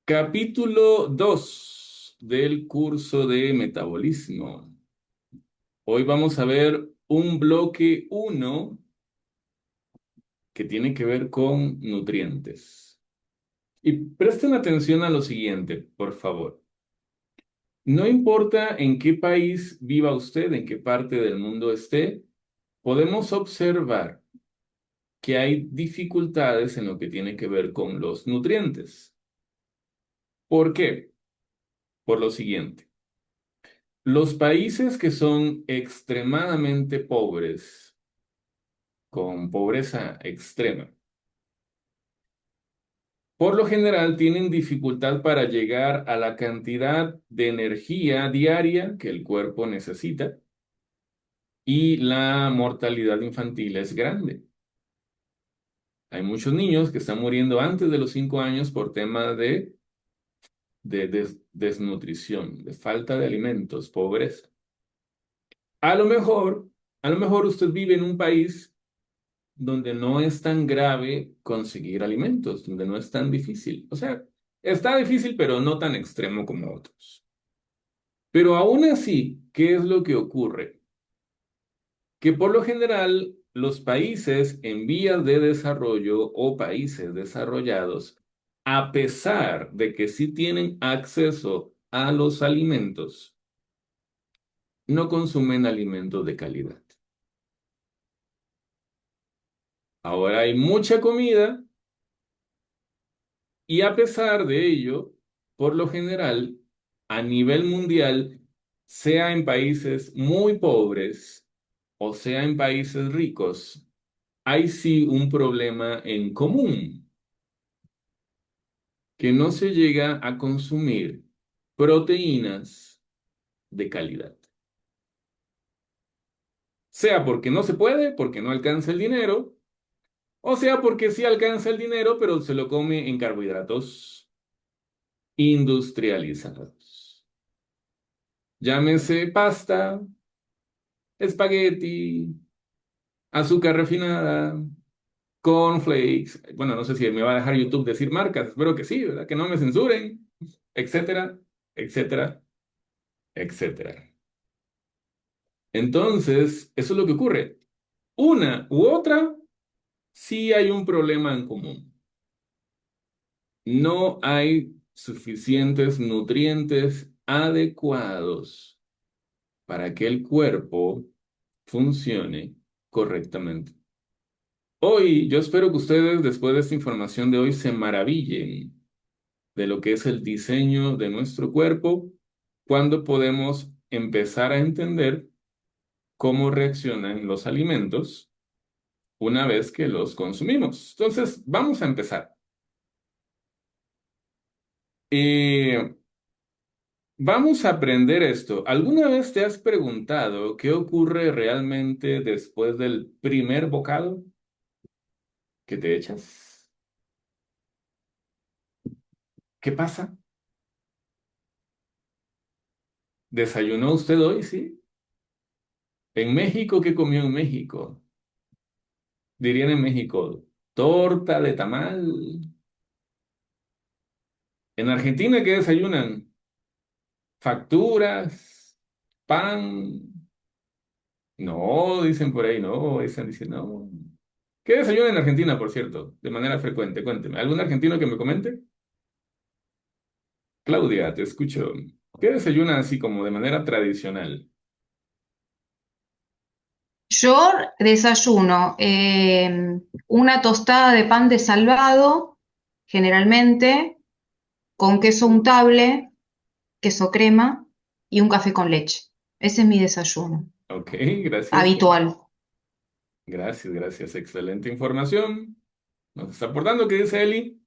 Capítulo 2 del curso de metabolismo. Hoy vamos a ver un bloque uno que tiene que ver con nutrientes. Y presten atención a lo siguiente, por favor. No importa en qué país viva usted, en qué parte del mundo esté, podemos observar que hay dificultades en lo que tiene que ver con los nutrientes. ¿Por qué? Por lo siguiente. Los países que son extremadamente pobres, con pobreza extrema, por lo general tienen dificultad para llegar a la cantidad de energía diaria que el cuerpo necesita y la mortalidad infantil es grande. Hay muchos niños que están muriendo antes de los 5 años por tema de desnutrición, de falta de alimentos, pobreza. A lo mejor, a lo mejor usted vive en un país donde no es tan grave conseguir alimentos, donde no es tan difícil. O sea, está difícil, pero no tan extremo como otros. Pero aún así, ¿qué es lo que ocurre? Que por lo general los países en vías de desarrollo o países desarrollados, a pesar de que sí tienen acceso a los alimentos, no consumen alimentos de calidad. Ahora hay mucha comida. Y a pesar de ello, por lo general, a nivel mundial, sea en países muy pobres o sea en países ricos, hay sí un problema en común, que no se llega a consumir proteínas de calidad. Sea porque no se puede, porque no alcanza el dinero, o sea porque sí alcanza el dinero, pero se lo come en carbohidratos industrializados. Llámese pasta, espagueti, azúcar refinada, cornflakes. Bueno, no sé si me va a dejar YouTube decir marcas, espero que sí, ¿verdad? Que no me censuren, etcétera, etcétera, etcétera. Entonces, eso es lo que ocurre. Una u otra, sí hay un problema en común. No hay suficientes nutrientes adecuados para que el cuerpo funcione correctamente. Hoy, yo espero que ustedes, después de esta información de hoy, se maravillen de lo que es el diseño de nuestro cuerpo, cuando podemos empezar a entender cómo reaccionan los alimentos una vez que los consumimos. Entonces, vamos a empezar. Eh, Vamos a aprender esto. ¿Alguna vez te has preguntado qué ocurre realmente después del primer bocado que te echas? ¿Qué pasa? ¿Desayunó usted hoy? Sí. En México, ¿qué comió en México? Dirían en México, torta de tamal. En Argentina, ¿qué desayunan? Facturas, pan. No, dicen por ahí, no, dicen, no. ¿Qué desayunan en Argentina, por cierto? De manera frecuente, cuénteme. ¿Algún argentino que me comente? Claudia, te escucho. ¿Qué desayunan así como de manera tradicional? Yo desayuno una tostada de pan de salvado, generalmente, con queso untable, queso crema y un café con leche. Ese es mi desayuno Ok, gracias. habitual. Gracias, gracias. Excelente información. Nos está aportando, ¿qué dice Eli?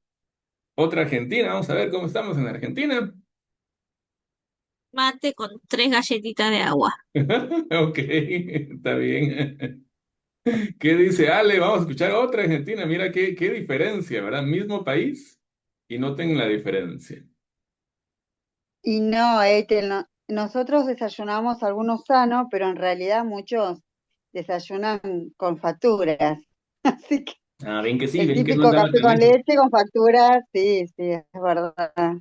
Otra Argentina, vamos a ver cómo estamos en Argentina. Mate con 3 galletitas de agua. Ok, está bien. ¿Qué dice Ale? Vamos a escuchar otra Argentina. Mira qué diferencia, ¿verdad? Mismo país y noten la diferencia. Y no, nosotros desayunamos algunos sanos, pero en realidad muchos desayunan con facturas. Así que Ah, ven que sí, El ven que no típico andaba café tan con lejos. leche, con factura, sí, sí, es verdad.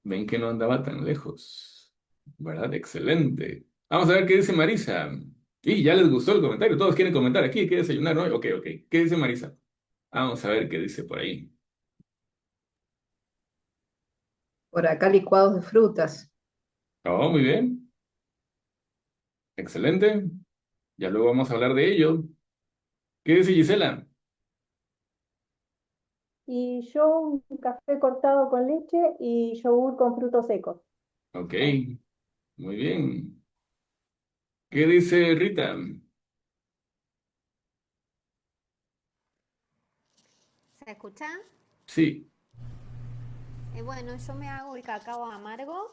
Ven que no andaba tan lejos. ¿Verdad? Excelente. Vamos a ver qué dice Marisa. Y ya les gustó el comentario. Todos quieren comentar aquí. ¿Hay que desayunar hoy? Ok, ok. ¿Qué dice Marisa? Vamos a ver qué dice por ahí. Por acá licuados de frutas. Oh, muy bien. Excelente. Ya luego vamos a hablar de ello. ¿Qué dice Gisela? Y yo un café cortado con leche y yogur con frutos secos. Ok, muy bien. ¿Qué dice Rita? ¿Se escucha? Sí. Bueno, yo me hago el cacao amargo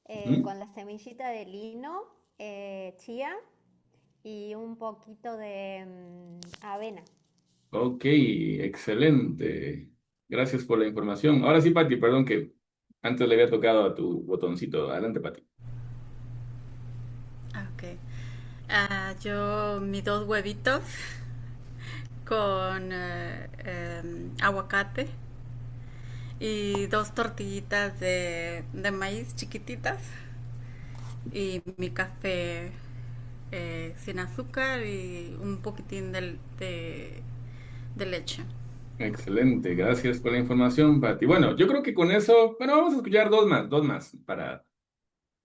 Ujú. con la semillita de lino, chía y un poquito de avena. Ok, excelente. Gracias por la información. Ahora sí, Pati, perdón que antes le había tocado a tu botoncito. Adelante, Pati. Ok. Yo mis dos huevitos con aguacate y dos tortillitas de maíz chiquititas y mi café sin azúcar y un poquitín de leche. Excelente, gracias por la información, Pati. Bueno, yo creo que con eso, bueno, vamos a escuchar dos más, para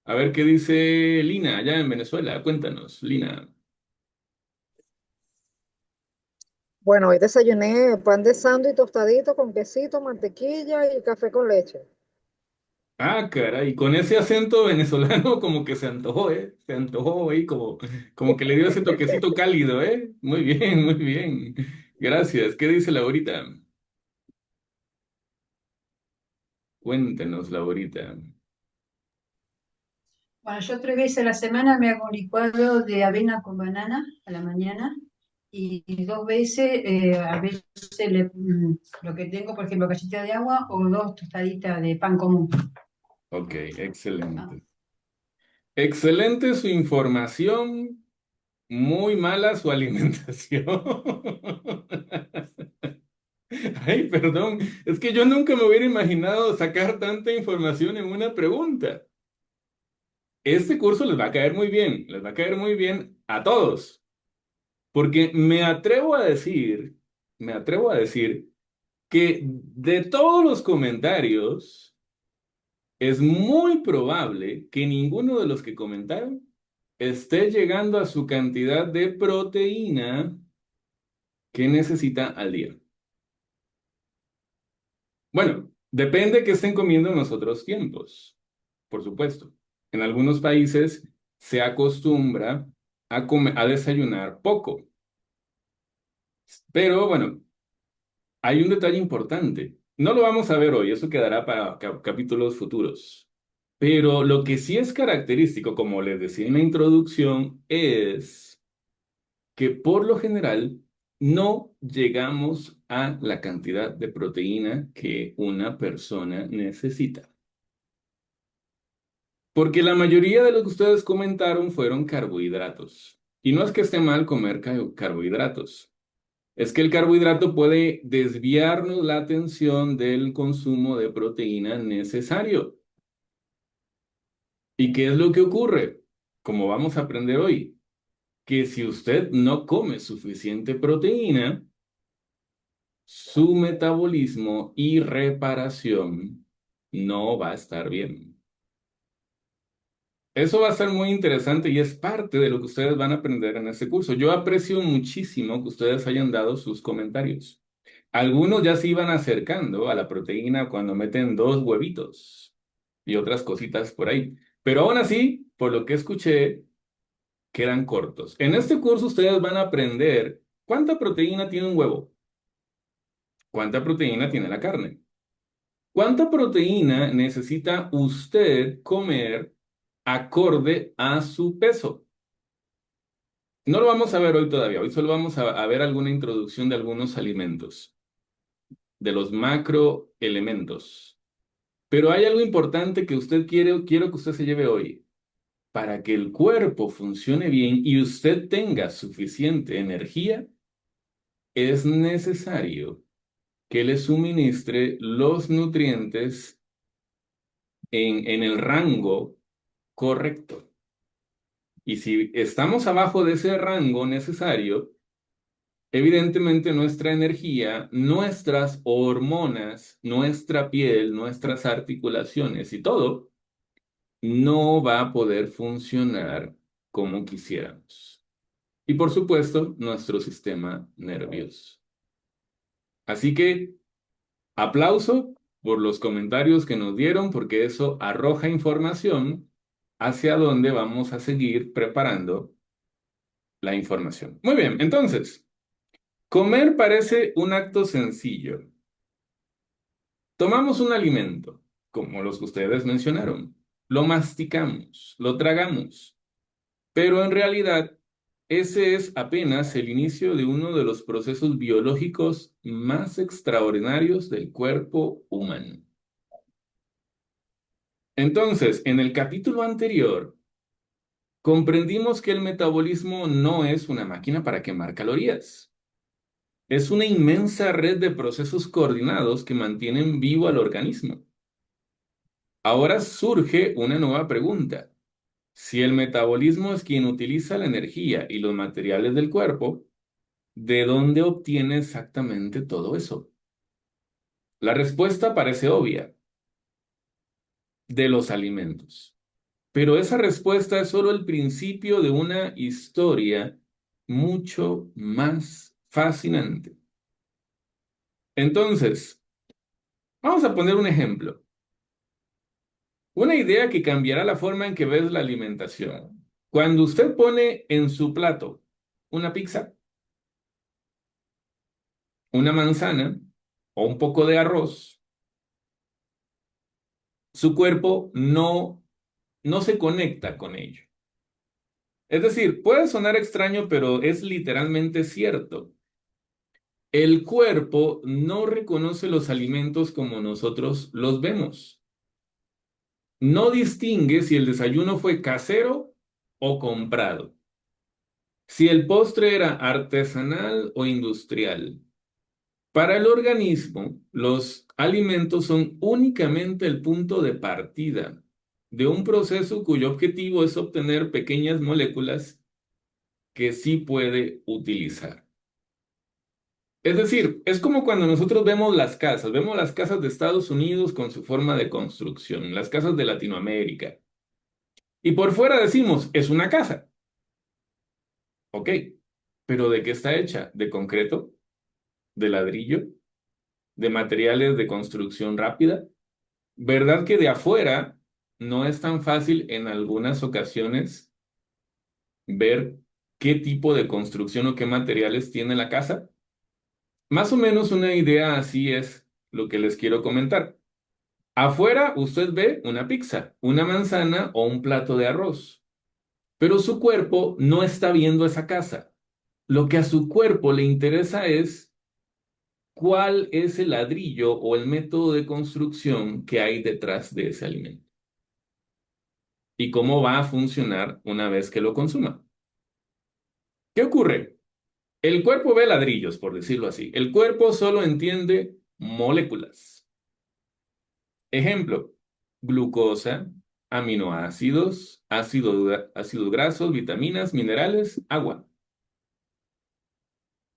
a ver qué dice Lina allá en Venezuela. Cuéntanos, Lina. Bueno, hoy desayuné pan de sándwich tostadito con quesito, mantequilla y café con leche. Ah, caray, con ese acento venezolano como que se antojó, ¿eh? Se antojó ahí como que le dio ese toquecito cálido, ¿eh? Muy bien, muy bien. Gracias. ¿Qué dice Laurita? Cuéntenos, Laurita. Bueno, yo 3 veces a la semana me hago un licuado de avena con banana a la mañana y 2 veces, a veces lo que tengo, por ejemplo, galleta de agua o 2 tostaditas de pan común. Ok, Ah, excelente. Excelente su información, muy mala su alimentación. Ay, perdón, es que yo nunca me hubiera imaginado sacar tanta información en una pregunta. Este curso les va a caer muy bien, les va a caer muy bien a todos, porque me atrevo a decir que de todos los comentarios, es muy probable que ninguno de los que comentaron esté llegando a su cantidad de proteína que necesita al día. Bueno, depende que estén comiendo en los otros tiempos, por supuesto. En algunos países se acostumbra a desayunar poco, pero bueno, hay un detalle importante. No lo vamos a ver hoy, eso quedará para capítulos futuros. Pero lo que sí es característico, como les decía en la introducción, es que por lo general no llegamos a la cantidad de proteína que una persona necesita. Porque la mayoría de lo que ustedes comentaron fueron carbohidratos. Y no es que esté mal comer carbohidratos. Es que el carbohidrato puede desviarnos la atención del consumo de proteína necesario. ¿Y qué es lo que ocurre? Como vamos a aprender hoy, que si usted no come suficiente proteína, su metabolismo y reparación no va a estar bien. Eso va a ser muy interesante y es parte de lo que ustedes van a aprender en este curso. Yo aprecio muchísimo que ustedes hayan dado sus comentarios. Algunos ya se iban acercando a la proteína cuando meten dos huevitos y otras cositas por ahí. Pero aún así, por lo que escuché, quedan cortos. En este curso ustedes van a aprender cuánta proteína tiene un huevo, cuánta proteína tiene la carne, cuánta proteína necesita usted comer acorde a su peso. No lo vamos a ver hoy todavía, hoy solo vamos a ver alguna introducción de algunos alimentos, de los macroelementos. Pero hay algo importante que quiero que usted se lleve hoy. Para que el cuerpo funcione bien y usted tenga suficiente energía, es necesario que le suministre los nutrientes en el rango correcto. Y si estamos abajo de ese rango necesario, evidentemente nuestra energía, nuestras hormonas, nuestra piel, nuestras articulaciones y todo no va a poder funcionar como quisiéramos. Y por supuesto, nuestro sistema nervioso. Así que aplauso por los comentarios que nos dieron, porque eso arroja información hacia donde vamos a seguir preparando la información. Muy bien, entonces, comer parece un acto sencillo. Tomamos un alimento, como los que ustedes mencionaron, lo masticamos, lo tragamos, pero en realidad ese es apenas el inicio de uno de los procesos biológicos más extraordinarios del cuerpo humano. Entonces, en el capítulo anterior, comprendimos que el metabolismo no es una máquina para quemar calorías. Es una inmensa red de procesos coordinados que mantienen vivo al organismo. Ahora surge una nueva pregunta. Si el metabolismo es quien utiliza la energía y los materiales del cuerpo, ¿de dónde obtiene exactamente todo eso? La respuesta parece obvia: de los alimentos. Pero esa respuesta es solo el principio de una historia mucho más fascinante. Entonces, vamos a poner un ejemplo. Una idea que cambiará la forma en que ves la alimentación. Cuando usted pone en su plato una pizza, una manzana o un poco de arroz, su cuerpo no se conecta con ello. Es decir, puede sonar extraño, pero es literalmente cierto. El cuerpo no reconoce los alimentos como nosotros los vemos. No distingue si el desayuno fue casero o comprado, si el postre era artesanal o industrial. Para el organismo, los alimentos son únicamente el punto de partida de un proceso cuyo objetivo es obtener pequeñas moléculas que sí puede utilizar. Es decir, es como cuando nosotros vemos las casas de Estados Unidos con su forma de construcción, las casas de Latinoamérica, y por fuera decimos, es una casa. Ok, pero ¿de qué está hecha? ¿De concreto? ¿De ladrillo? ¿De materiales de construcción rápida? ¿Verdad que de afuera no es tan fácil en algunas ocasiones ver qué tipo de construcción o qué materiales tiene la casa? Más o menos una idea así es lo que les quiero comentar. Afuera usted ve una pizza, una manzana o un plato de arroz, pero su cuerpo no está viendo esa casa. Lo que a su cuerpo le interesa es cuál es el ladrillo o el método de construcción que hay detrás de ese alimento y cómo va a funcionar una vez que lo consuma. ¿Qué ocurre? El cuerpo ve ladrillos, por decirlo así. El cuerpo solo entiende moléculas. Ejemplo: glucosa, aminoácidos, ácidos grasos, vitaminas, minerales, agua.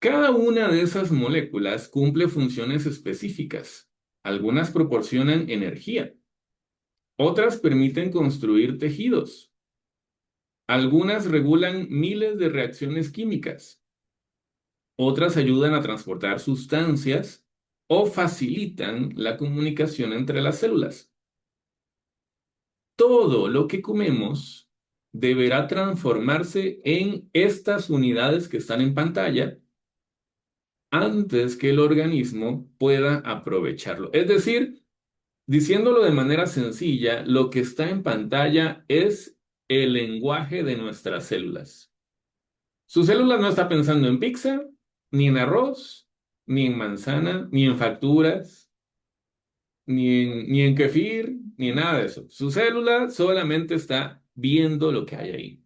Cada una de esas moléculas cumple funciones específicas. Algunas proporcionan energía, otras permiten construir tejidos, algunas regulan miles de reacciones químicas, otras ayudan a transportar sustancias o facilitan la comunicación entre las células. Todo lo que comemos deberá transformarse en estas unidades que están en pantalla antes que el organismo pueda aprovecharlo. Es decir, diciéndolo de manera sencilla, lo que está en pantalla es el lenguaje de nuestras células. Sus células no está pensando en pizza, ni en arroz, ni en manzana, ni en facturas, ni en kefir, ni en nada de eso. Su célula solamente está viendo lo que hay ahí.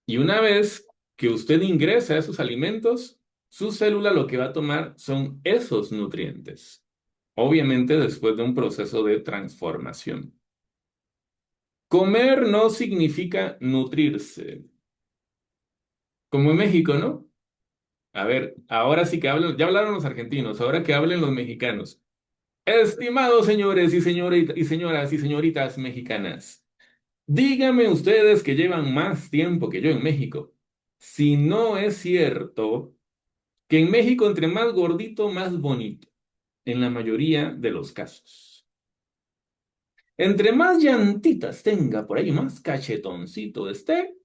Y una vez que usted ingresa esos alimentos, Su célula lo que va a tomar son esos nutrientes, obviamente después de un proceso de transformación. Comer no significa nutrirse, como en México, ¿no? A ver, ahora sí que hablan, ya hablaron los argentinos, ahora que hablen los mexicanos. Estimados señores y y señoras y señoritas mexicanas, díganme ustedes que llevan más tiempo que yo en México, si no es cierto que en México entre más gordito, más bonito, en la mayoría de los casos. Entre más llantitas tenga por ahí, más cachetoncito esté,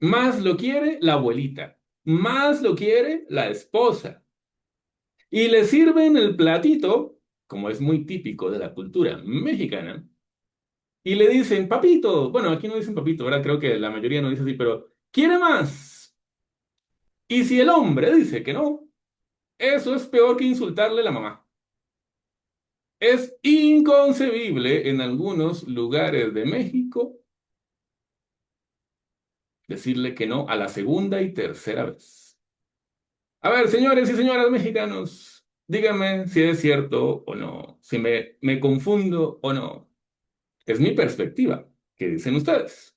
más lo quiere la abuelita, más lo quiere la esposa. Y le sirven el platito, como es muy típico de la cultura mexicana, y le dicen, papito, bueno, aquí no dicen papito, ¿verdad? Creo que la mayoría no dice así, pero ¿quiere más? Y si el hombre dice que no, eso es peor que insultarle a la mamá. Es inconcebible en algunos lugares de México decirle que no a la segunda y tercera vez. A ver, señores y señoras mexicanos, díganme si es cierto o no, si me confundo o no. Es mi perspectiva. ¿Qué dicen ustedes?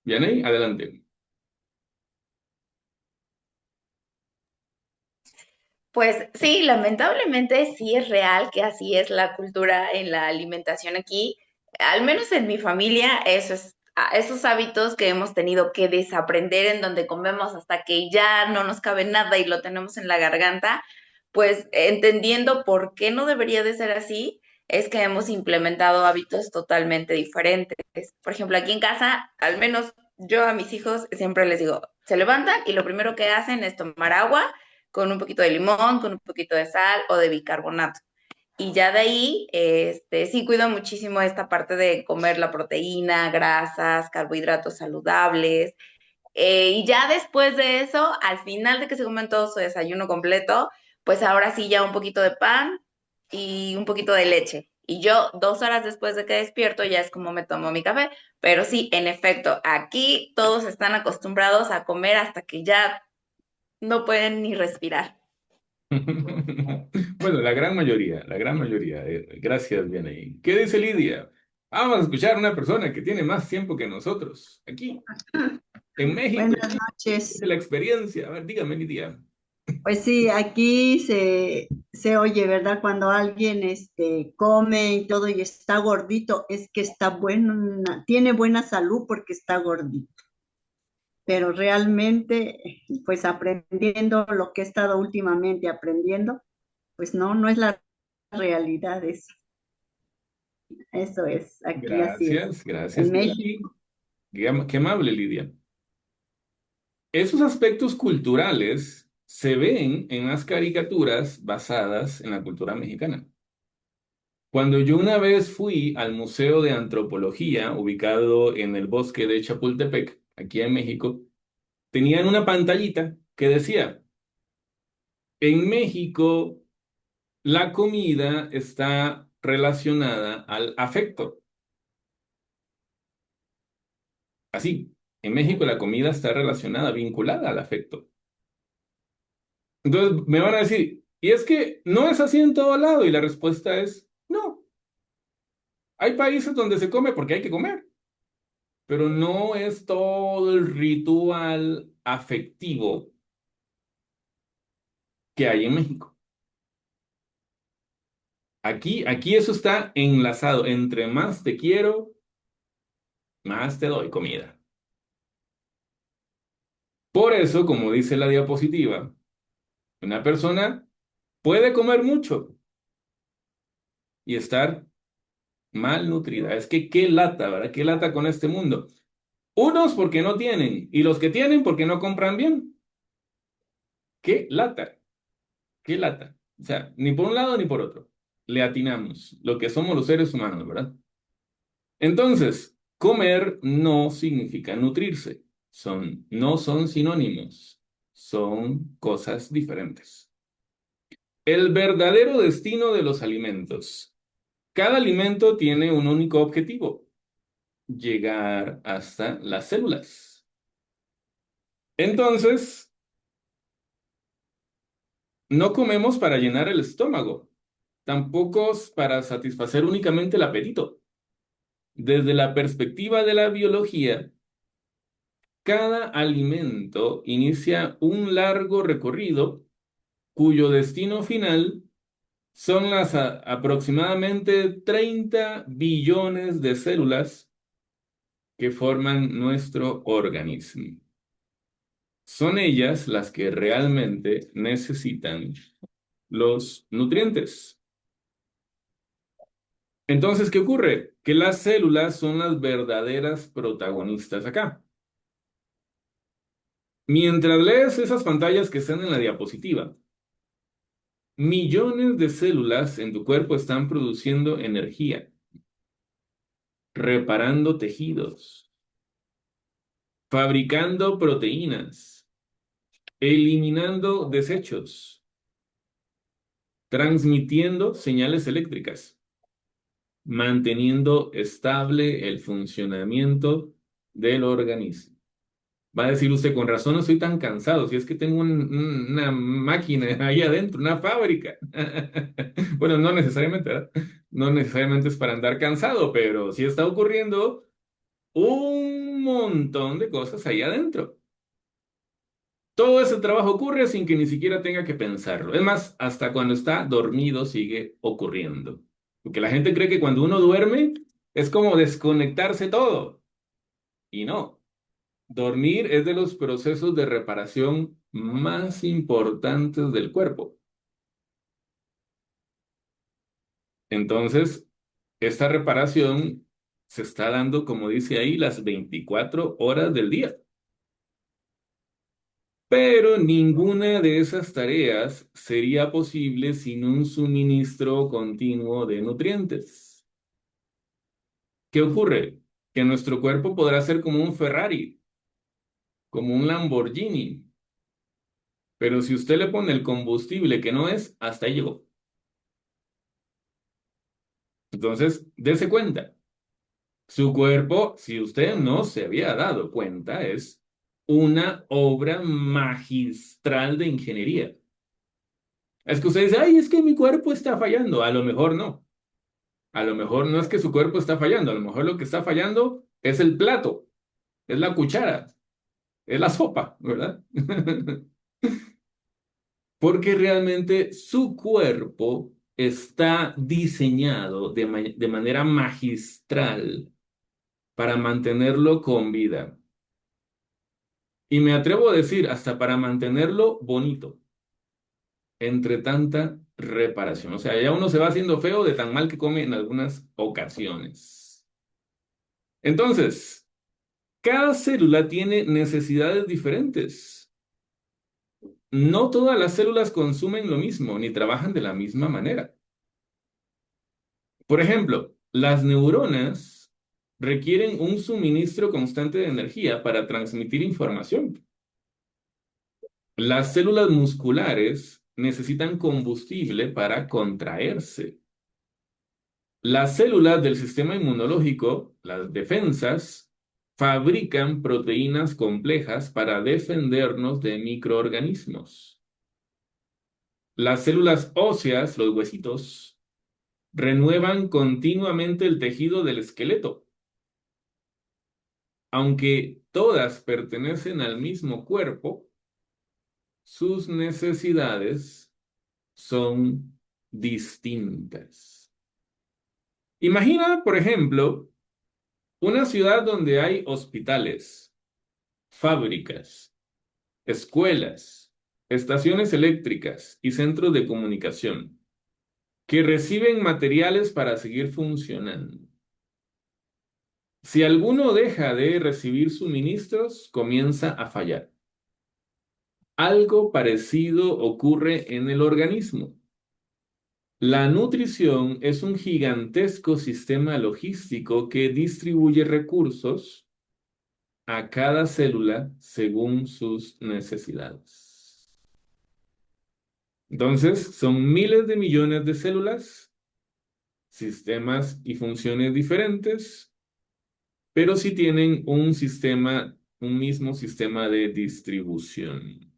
Vianey, adelante. Pues sí, lamentablemente sí es real que así es la cultura en la alimentación aquí. Al menos en mi familia, esos hábitos que hemos tenido que desaprender en donde comemos hasta que ya no nos cabe nada y lo tenemos en la garganta, pues entendiendo por qué no debería de ser así, es que hemos implementado hábitos totalmente diferentes. Por ejemplo, aquí en casa, al menos yo a mis hijos siempre les digo, se levantan y lo primero que hacen es tomar agua con un poquito de limón, con un poquito de sal o de bicarbonato. Y ya de ahí, sí cuido muchísimo esta parte de comer la proteína, grasas, carbohidratos saludables. Y ya después de eso, al final de que se comen todo su desayuno completo, pues ahora sí ya un poquito de pan y un poquito de leche. Y yo 2 horas después de que despierto ya es como me tomo mi café. Pero sí, en efecto, aquí todos están acostumbrados a comer hasta que ya no pueden ni respirar. Bueno, la gran mayoría, la gran mayoría. Gracias, Vianey. ¿Qué dice Lidia? Vamos a escuchar a una persona que tiene más tiempo que nosotros, aquí, en México, Buenas de noches. la experiencia. A ver, dígame, Lidia. Pues sí, aquí se oye, ¿verdad? Cuando alguien come y todo y está gordito, es que está bueno, tiene buena salud porque está gordito. Pero realmente, pues aprendiendo lo que he estado últimamente aprendiendo, pues no, no es la realidad eso. Eso es, aquí así es. Gracias, gracias. En Y México. qué amable, Lidia. Esos aspectos culturales se ven en las caricaturas basadas en la cultura mexicana. Cuando yo una vez fui al Museo de Antropología, ubicado en el bosque de Chapultepec, aquí en México, tenían una pantallita que decía, en México la comida está relacionada al afecto. Así, en México la comida está relacionada, vinculada al afecto. Entonces me van a decir, y es que no es así en todo lado, y la respuesta es no. Hay países donde se come porque hay que comer, pero no es todo el ritual afectivo que hay en México. Aquí eso está enlazado. Entre más te quiero, más te doy comida. Por eso, como dice la diapositiva, una persona puede comer mucho y estar mal nutrida. Es que qué lata, ¿verdad? Qué lata con este mundo. Unos porque no tienen y los que tienen porque no compran bien. Qué lata, qué lata. O sea, ni por un lado ni por otro. Le atinamos lo que somos los seres humanos, ¿verdad? Entonces, comer no significa nutrirse. No son sinónimos. Son cosas diferentes. El verdadero destino de los alimentos. Cada alimento tiene un único objetivo. llegar hasta las células. Entonces, no comemos para llenar el estómago, tampoco para satisfacer únicamente el apetito. Desde la perspectiva de la biología, cada alimento inicia un largo recorrido cuyo destino final son las aproximadamente 30 billones de células que forman nuestro organismo. Son ellas las que realmente necesitan los nutrientes. Entonces, ¿qué ocurre? Que las células son las verdaderas protagonistas acá. Mientras lees esas pantallas que están en la diapositiva, millones de células en tu cuerpo están produciendo energía, reparando tejidos, fabricando proteínas, eliminando desechos, transmitiendo señales eléctricas, manteniendo estable el funcionamiento del organismo. Va a decir usted, con razón no estoy tan cansado, si es que tengo una máquina ahí adentro, una fábrica. Bueno, no necesariamente, ¿verdad? No necesariamente es para andar cansado, pero sí está ocurriendo un montón de cosas ahí adentro. Todo ese trabajo ocurre sin que ni siquiera tenga que pensarlo. Es más, hasta cuando está dormido sigue ocurriendo. Porque la gente cree que cuando uno duerme es como desconectarse todo. Y no. Dormir es de los procesos de reparación más importantes del cuerpo. Entonces, esta reparación se está dando, como dice ahí, las 24 horas del día. Pero ninguna de esas tareas sería posible sin un suministro continuo de nutrientes. ¿Qué ocurre? Que nuestro cuerpo podrá ser como un Ferrari, como un Lamborghini, pero si usted le pone el combustible que no es, hasta ahí llegó. Entonces, dése cuenta, su cuerpo, si usted no se había dado cuenta, es una obra magistral de ingeniería. Es que usted dice, ay, es que mi cuerpo está fallando. A lo mejor no. A lo mejor no es que su cuerpo está fallando. A lo mejor lo que está fallando es el plato, es la cuchara, es la sopa, ¿verdad? Porque realmente su cuerpo está diseñado de manera magistral para mantenerlo con vida. Y me atrevo a decir, hasta para mantenerlo bonito, entre tanta reparación. O sea, ya uno se va haciendo feo de tan mal que come en algunas ocasiones. Entonces, cada célula tiene necesidades diferentes. No todas las células consumen lo mismo, ni trabajan de la misma manera. Por ejemplo, las neuronas requieren un suministro constante de energía para transmitir información. Las células musculares necesitan combustible para contraerse. Las células del sistema inmunológico, las defensas, fabrican proteínas complejas para defendernos de microorganismos. Las células óseas, los huesitos, renuevan continuamente el tejido del esqueleto. Aunque todas pertenecen al mismo cuerpo, sus necesidades son distintas. Imagina, por ejemplo, una ciudad donde hay hospitales, fábricas, escuelas, estaciones eléctricas y centros de comunicación que reciben materiales para seguir funcionando. Si alguno deja de recibir suministros, comienza a fallar. Algo parecido ocurre en el organismo. La nutrición es un gigantesco sistema logístico que distribuye recursos a cada célula según sus necesidades. Entonces, son miles de millones de células, sistemas y funciones diferentes, pero sí tienen un sistema, un mismo sistema de distribución.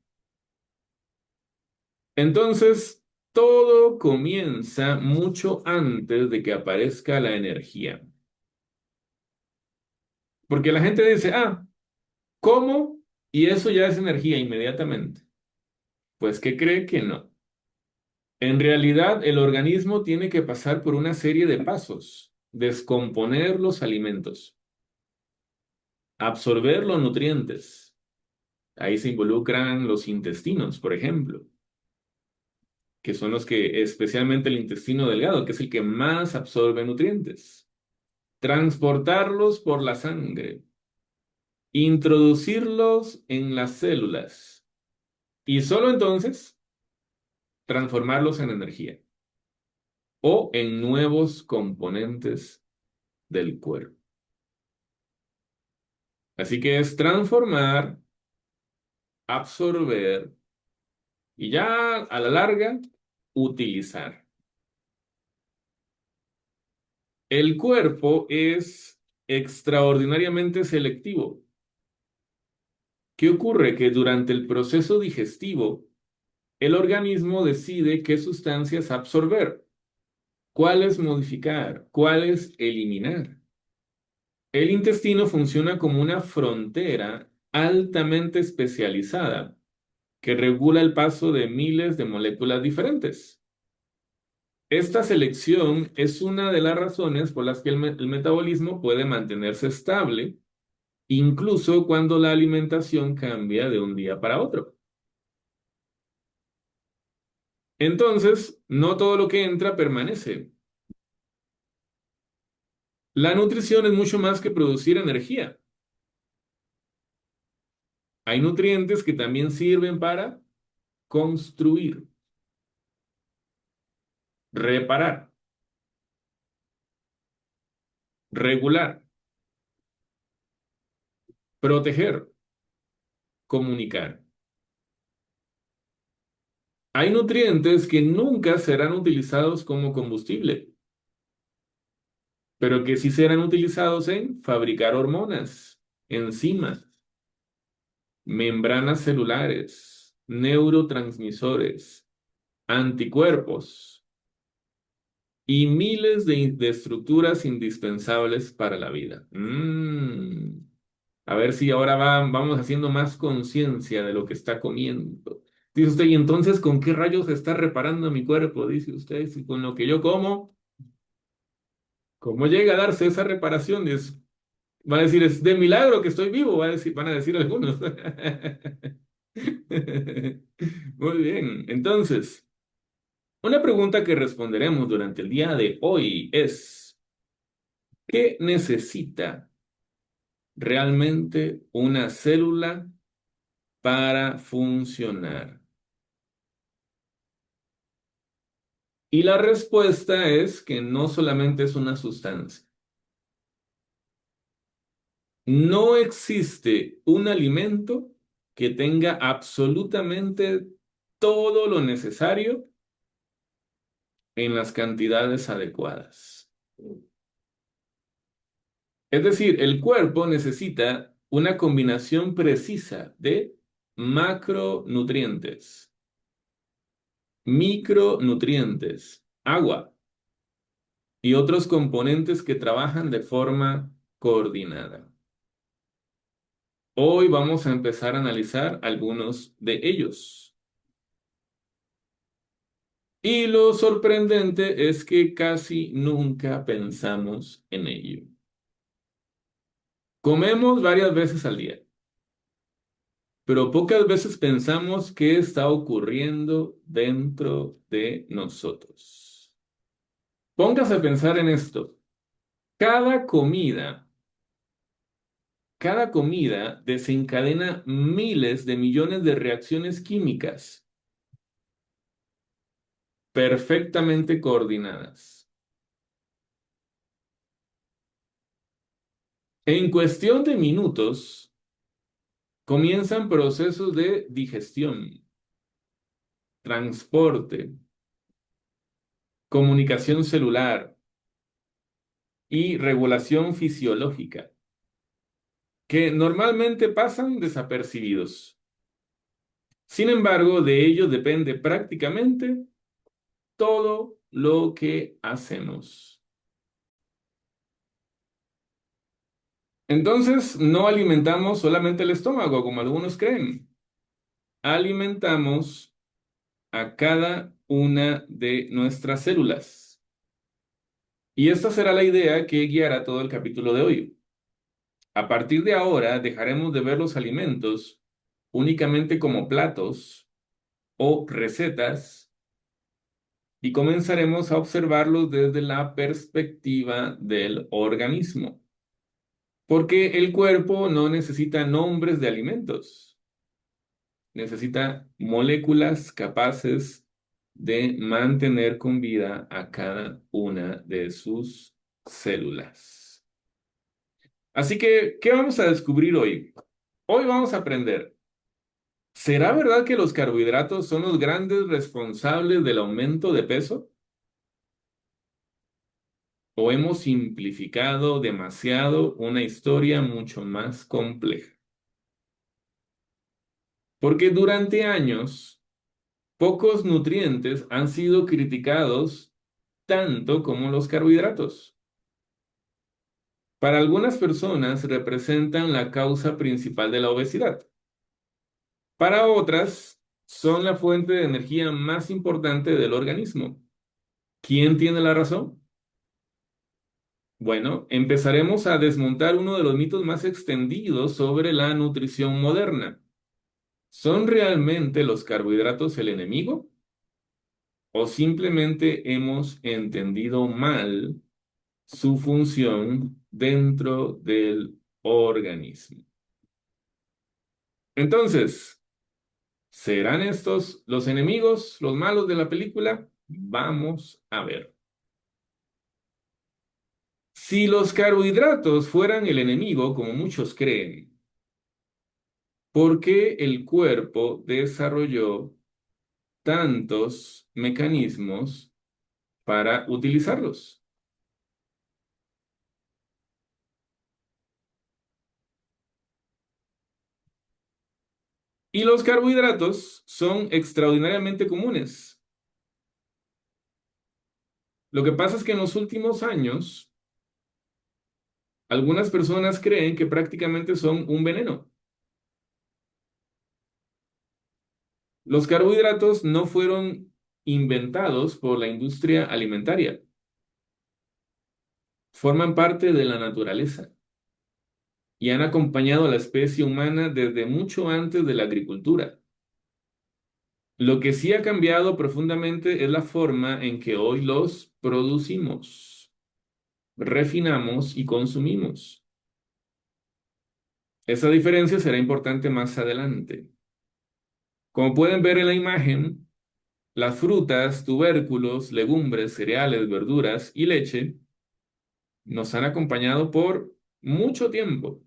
Entonces, todo comienza mucho antes de que aparezca la energía. Porque la gente dice, ah, ¿cómo? Y eso ya es energía inmediatamente. Pues, ¿qué cree que no? En realidad, el organismo tiene que pasar por una serie de pasos. Descomponer los alimentos, absorber los nutrientes. Ahí se involucran los intestinos, por ejemplo, que son los que, especialmente el intestino delgado, que es el que más absorbe nutrientes. Transportarlos por la sangre, introducirlos en las células y solo entonces transformarlos en energía o en nuevos componentes del cuerpo. Así que es transformar, absorber y ya a la larga utilizar. El cuerpo es extraordinariamente selectivo. ¿Qué ocurre? Que durante el proceso digestivo, el organismo decide qué sustancias absorber, cuáles modificar, cuáles eliminar. El intestino funciona como una frontera altamente especializada que regula el paso de miles de moléculas diferentes. Esta selección es una de las razones por las que el metabolismo puede mantenerse estable, incluso cuando la alimentación cambia de un día para otro. Entonces, no todo lo que entra permanece. La nutrición es mucho más que producir energía. Hay nutrientes que también sirven para construir, reparar, regular, proteger, comunicar. Hay nutrientes que nunca serán utilizados como combustible, pero que sí serán utilizados en fabricar hormonas, enzimas, membranas celulares, neurotransmisores, anticuerpos y miles de estructuras indispensables para la vida. A ver si ahora vamos haciendo más conciencia de lo que está comiendo. Dice usted, ¿y entonces con qué rayos está reparando mi cuerpo? Dice usted, si con lo que yo como, ¿cómo llega a darse esa reparación? Va a decir, es de milagro que estoy vivo, van a decir algunos. Muy bien, entonces, una pregunta que responderemos durante el día de hoy es, ¿qué necesita realmente una célula para funcionar? Y la respuesta es que no solamente es una sustancia. No existe un alimento que tenga absolutamente todo lo necesario en las cantidades adecuadas. Es decir, el cuerpo necesita una combinación precisa de macronutrientes, micronutrientes, agua y otros componentes que trabajan de forma coordinada. Hoy vamos a empezar a analizar algunos de ellos. Y lo sorprendente es que casi nunca pensamos en ello. Comemos varias veces al día, pero pocas veces pensamos qué está ocurriendo dentro de nosotros. Póngase a pensar en esto. Cada comida, cada comida desencadena miles de millones de reacciones químicas perfectamente coordinadas. En cuestión de minutos, comienzan procesos de digestión, transporte, comunicación celular y regulación fisiológica. que normalmente pasan desapercibidos. Sin embargo, de ellos depende prácticamente todo lo que hacemos. Entonces, no alimentamos solamente el estómago, como algunos creen. Alimentamos a cada una de nuestras células. Y esta será la idea que guiará todo el capítulo de hoy. A partir de ahora, dejaremos de ver los alimentos únicamente como platos o recetas y comenzaremos a observarlos desde la perspectiva del organismo. Porque el cuerpo no necesita nombres de alimentos, necesita moléculas capaces de mantener con vida a cada una de sus células. Así que, ¿qué vamos a descubrir hoy? Hoy vamos a aprender. ¿Será verdad que los carbohidratos son los grandes responsables del aumento de peso? ¿O hemos simplificado demasiado una historia mucho más compleja? Porque durante años, pocos nutrientes han sido criticados tanto como los carbohidratos. Para algunas personas representan la causa principal de la obesidad. Para otras, son la fuente de energía más importante del organismo. ¿Quién tiene la razón? Bueno, empezaremos a desmontar uno de los mitos más extendidos sobre la nutrición moderna. ¿Son realmente los carbohidratos el enemigo? ¿O simplemente hemos entendido mal su función dentro del organismo? Entonces, ¿serán estos los enemigos, los malos de la película? Vamos a ver. Si los carbohidratos fueran el enemigo, como muchos creen, ¿por qué el cuerpo desarrolló tantos mecanismos para utilizarlos? Y los carbohidratos son extraordinariamente comunes. Lo que pasa es que en los últimos años, algunas personas creen que prácticamente son un veneno. Los carbohidratos no fueron inventados por la industria alimentaria. Forman parte de la naturaleza y han acompañado a la especie humana desde mucho antes de la agricultura. Lo que sí ha cambiado profundamente es la forma en que hoy los producimos, refinamos y consumimos. Esa diferencia será importante más adelante. Como pueden ver en la imagen, las frutas, tubérculos, legumbres, cereales, verduras y leche nos han acompañado por mucho tiempo.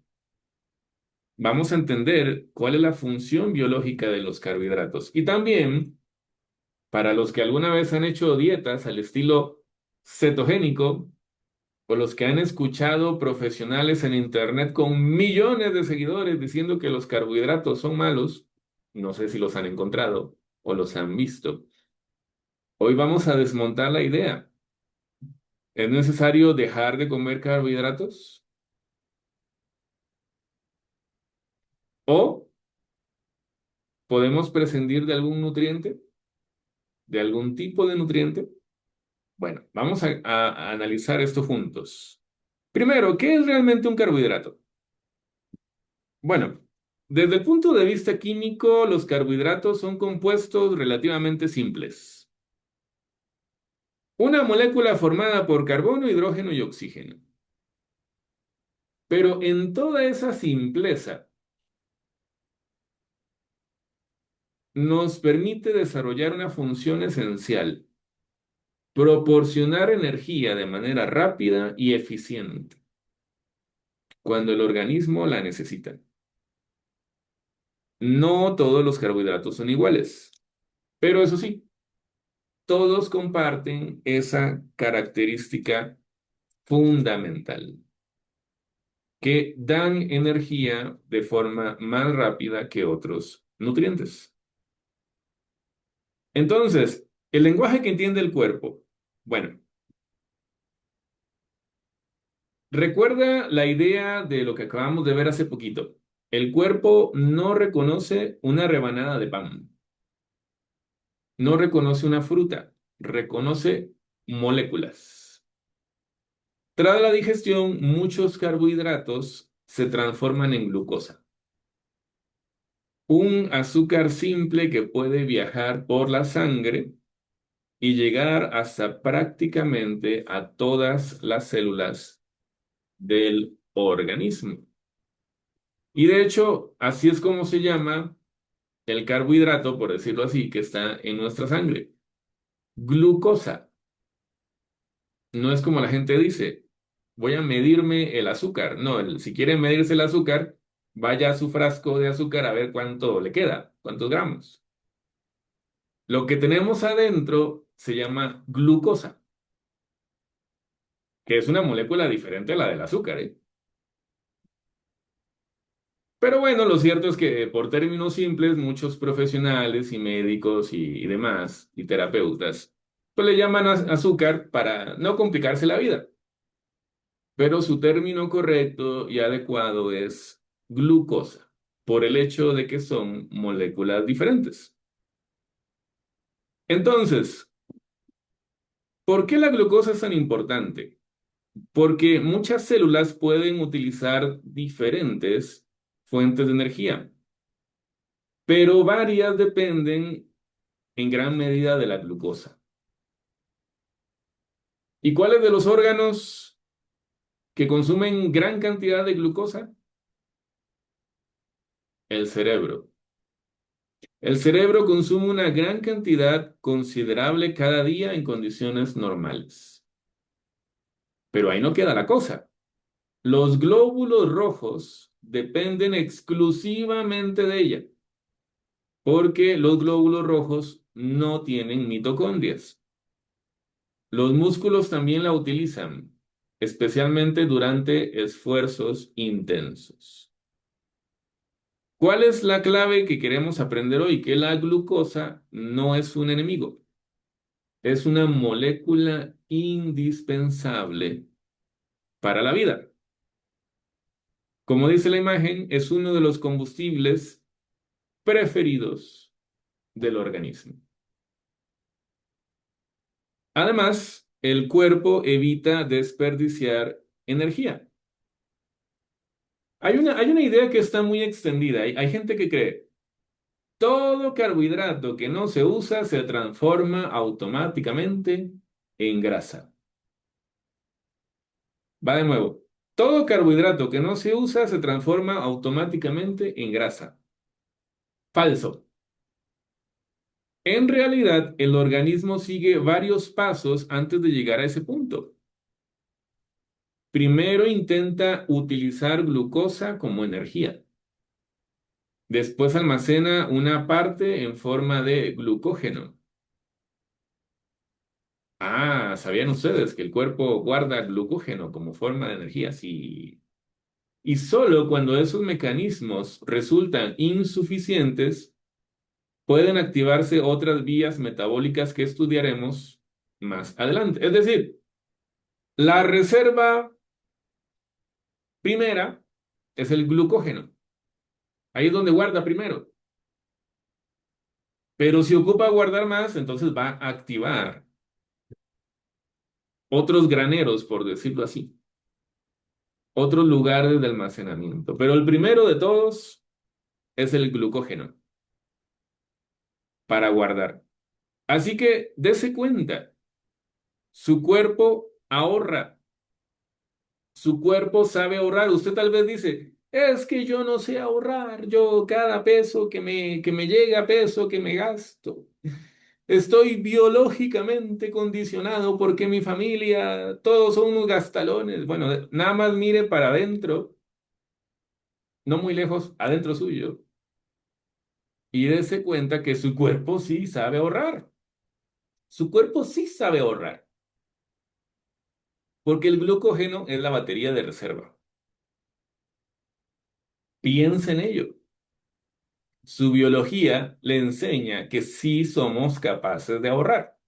Vamos a entender cuál es la función biológica de los carbohidratos. Y también, para los que alguna vez han hecho dietas al estilo cetogénico, o los que han escuchado profesionales en internet con millones de seguidores diciendo que los carbohidratos son malos, no sé si los han encontrado o los han visto. Hoy vamos a desmontar la idea. ¿Es necesario dejar de comer carbohidratos? ¿O podemos prescindir de algún nutriente? ¿De algún tipo de nutriente? Bueno, vamos a analizar esto juntos. Primero, ¿qué es realmente un carbohidrato? Bueno, desde el punto de vista químico, los carbohidratos son compuestos relativamente simples. Una molécula formada por carbono, hidrógeno y oxígeno. Pero en toda esa simpleza nos permite desarrollar una función esencial: proporcionar energía de manera rápida y eficiente cuando el organismo la necesita. No todos los carbohidratos son iguales, pero eso sí, todos comparten esa característica fundamental. que dan energía de forma más rápida que otros nutrientes. Entonces, el lenguaje que entiende el cuerpo. Bueno, recuerda la idea de lo que acabamos de ver hace poquito. El cuerpo no reconoce una rebanada de pan, no reconoce una fruta, reconoce moléculas. Tras la digestión, muchos carbohidratos se transforman en glucosa, un azúcar simple que puede viajar por la sangre y llegar hasta prácticamente a todas las células del organismo. Y de hecho, así es como se llama el carbohidrato, por decirlo así, que está en nuestra sangre. Glucosa. No es como la gente dice, voy a medirme el azúcar. No, si quiere medirse el azúcar, vaya a su frasco de azúcar a ver cuánto le queda, cuántos gramos. Lo que tenemos adentro se llama glucosa, que es una molécula diferente a la del azúcar, ¿eh? Pero bueno, lo cierto es que por términos simples, muchos profesionales y médicos y demás, y terapeutas, pues le llaman azúcar para no complicarse la vida. Pero su término correcto y adecuado es glucosa, por el hecho de que son moléculas diferentes. Entonces, ¿por qué la glucosa es tan importante? Porque muchas células pueden utilizar diferentes fuentes de energía, pero varias dependen en gran medida de la glucosa. ¿Y cuáles de los órganos que consumen gran cantidad de glucosa? El cerebro. El cerebro consume una gran cantidad considerable cada día en condiciones normales. Pero ahí no queda la cosa. Los glóbulos rojos dependen exclusivamente de ella, porque los glóbulos rojos no tienen mitocondrias. Los músculos también la utilizan, especialmente durante esfuerzos intensos. ¿Cuál es la clave que queremos aprender hoy? Que la glucosa no es un enemigo, es una molécula indispensable para la vida. Como dice la imagen, es uno de los combustibles preferidos del organismo. Además, el cuerpo evita desperdiciar energía. Hay una idea que está muy extendida. Hay gente que cree, todo carbohidrato que no se usa se transforma automáticamente en grasa. Va de nuevo. Todo carbohidrato que no se usa se transforma automáticamente en grasa. Falso. En realidad, el organismo sigue varios pasos antes de llegar a ese punto. Primero intenta utilizar glucosa como energía. Después almacena una parte en forma de glucógeno. Ah, ¿sabían ustedes que el cuerpo guarda glucógeno como forma de energía? Sí. Y solo cuando esos mecanismos resultan insuficientes, pueden activarse otras vías metabólicas que estudiaremos más adelante. Es decir, la reserva primera es el glucógeno. Ahí es donde guarda primero. Pero si ocupa guardar más, entonces va a activar otros graneros, por decirlo así, otros lugares de almacenamiento. Pero el primero de todos es el glucógeno para guardar. Así que dése cuenta, su cuerpo ahorra, su cuerpo sabe ahorrar. Usted tal vez dice, es que yo no sé ahorrar, yo cada peso que me llega, peso que me gasto. Estoy biológicamente condicionado porque mi familia, todos son unos gastalones. Bueno, nada más mire para adentro, no muy lejos, adentro suyo, y dése cuenta que su cuerpo sí sabe ahorrar. Su cuerpo sí sabe ahorrar, porque el glucógeno es la batería de reserva. Piensa en ello. Su biología le enseña que sí somos capaces de ahorrar.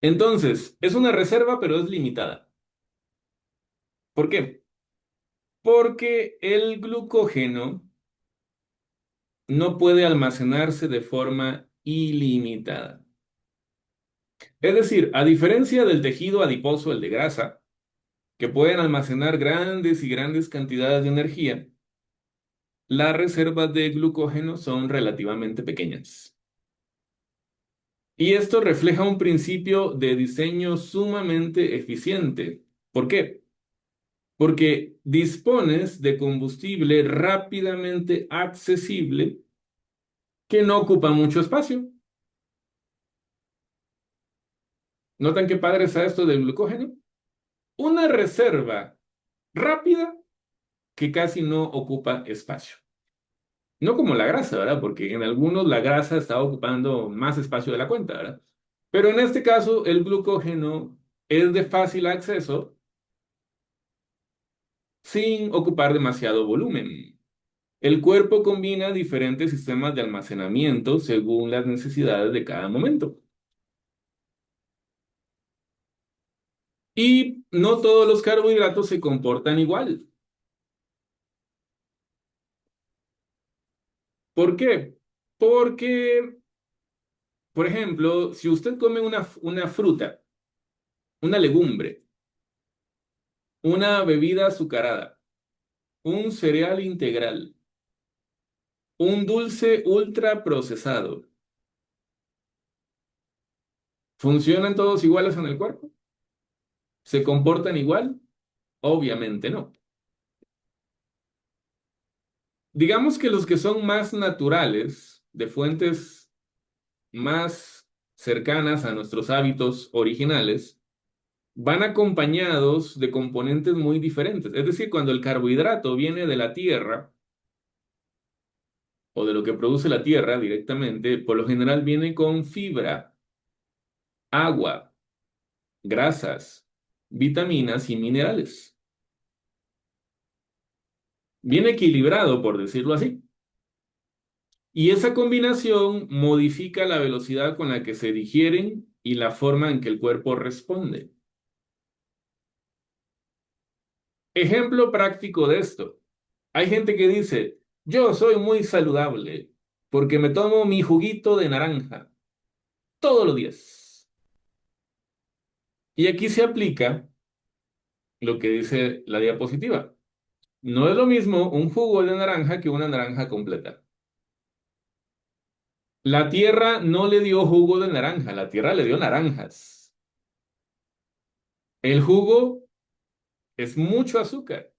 Entonces, es una reserva, pero es limitada. ¿Por qué? Porque el glucógeno no puede almacenarse de forma ilimitada. Es decir, a diferencia del tejido adiposo, el de grasa, que pueden almacenar grandes y grandes cantidades de energía, las reservas de glucógeno son relativamente pequeñas. Y esto refleja un principio de diseño sumamente eficiente. ¿Por qué? Porque dispones de combustible rápidamente accesible que no ocupa mucho espacio. ¿Notan qué padre está esto del glucógeno? Una reserva rápida que casi no ocupa espacio. No como la grasa, ¿verdad? Porque en algunos la grasa está ocupando más espacio de la cuenta, ¿verdad? Pero en este caso el glucógeno es de fácil acceso sin ocupar demasiado volumen. El cuerpo combina diferentes sistemas de almacenamiento según las necesidades de cada momento. Y no todos los carbohidratos se comportan igual. ¿Por qué? Porque, por ejemplo, si usted come una fruta, una legumbre, una bebida azucarada, un cereal integral, un dulce ultra procesado, ¿funcionan todos iguales en el cuerpo? ¿Se comportan igual? Obviamente no. Digamos que los que son más naturales, de fuentes más cercanas a nuestros hábitos originales, van acompañados de componentes muy diferentes. Es decir, cuando el carbohidrato viene de la tierra o de lo que produce la tierra directamente, por lo general viene con fibra, agua, grasas, vitaminas y minerales. Bien equilibrado, por decirlo así. Y esa combinación modifica la velocidad con la que se digieren y la forma en que el cuerpo responde. Ejemplo práctico de esto. Hay gente que dice, yo soy muy saludable porque me tomo mi juguito de naranja todos los días. Y aquí se aplica lo que dice la diapositiva. No es lo mismo un jugo de naranja que una naranja completa. La tierra no le dio jugo de naranja, la tierra le dio naranjas. El jugo es mucho azúcar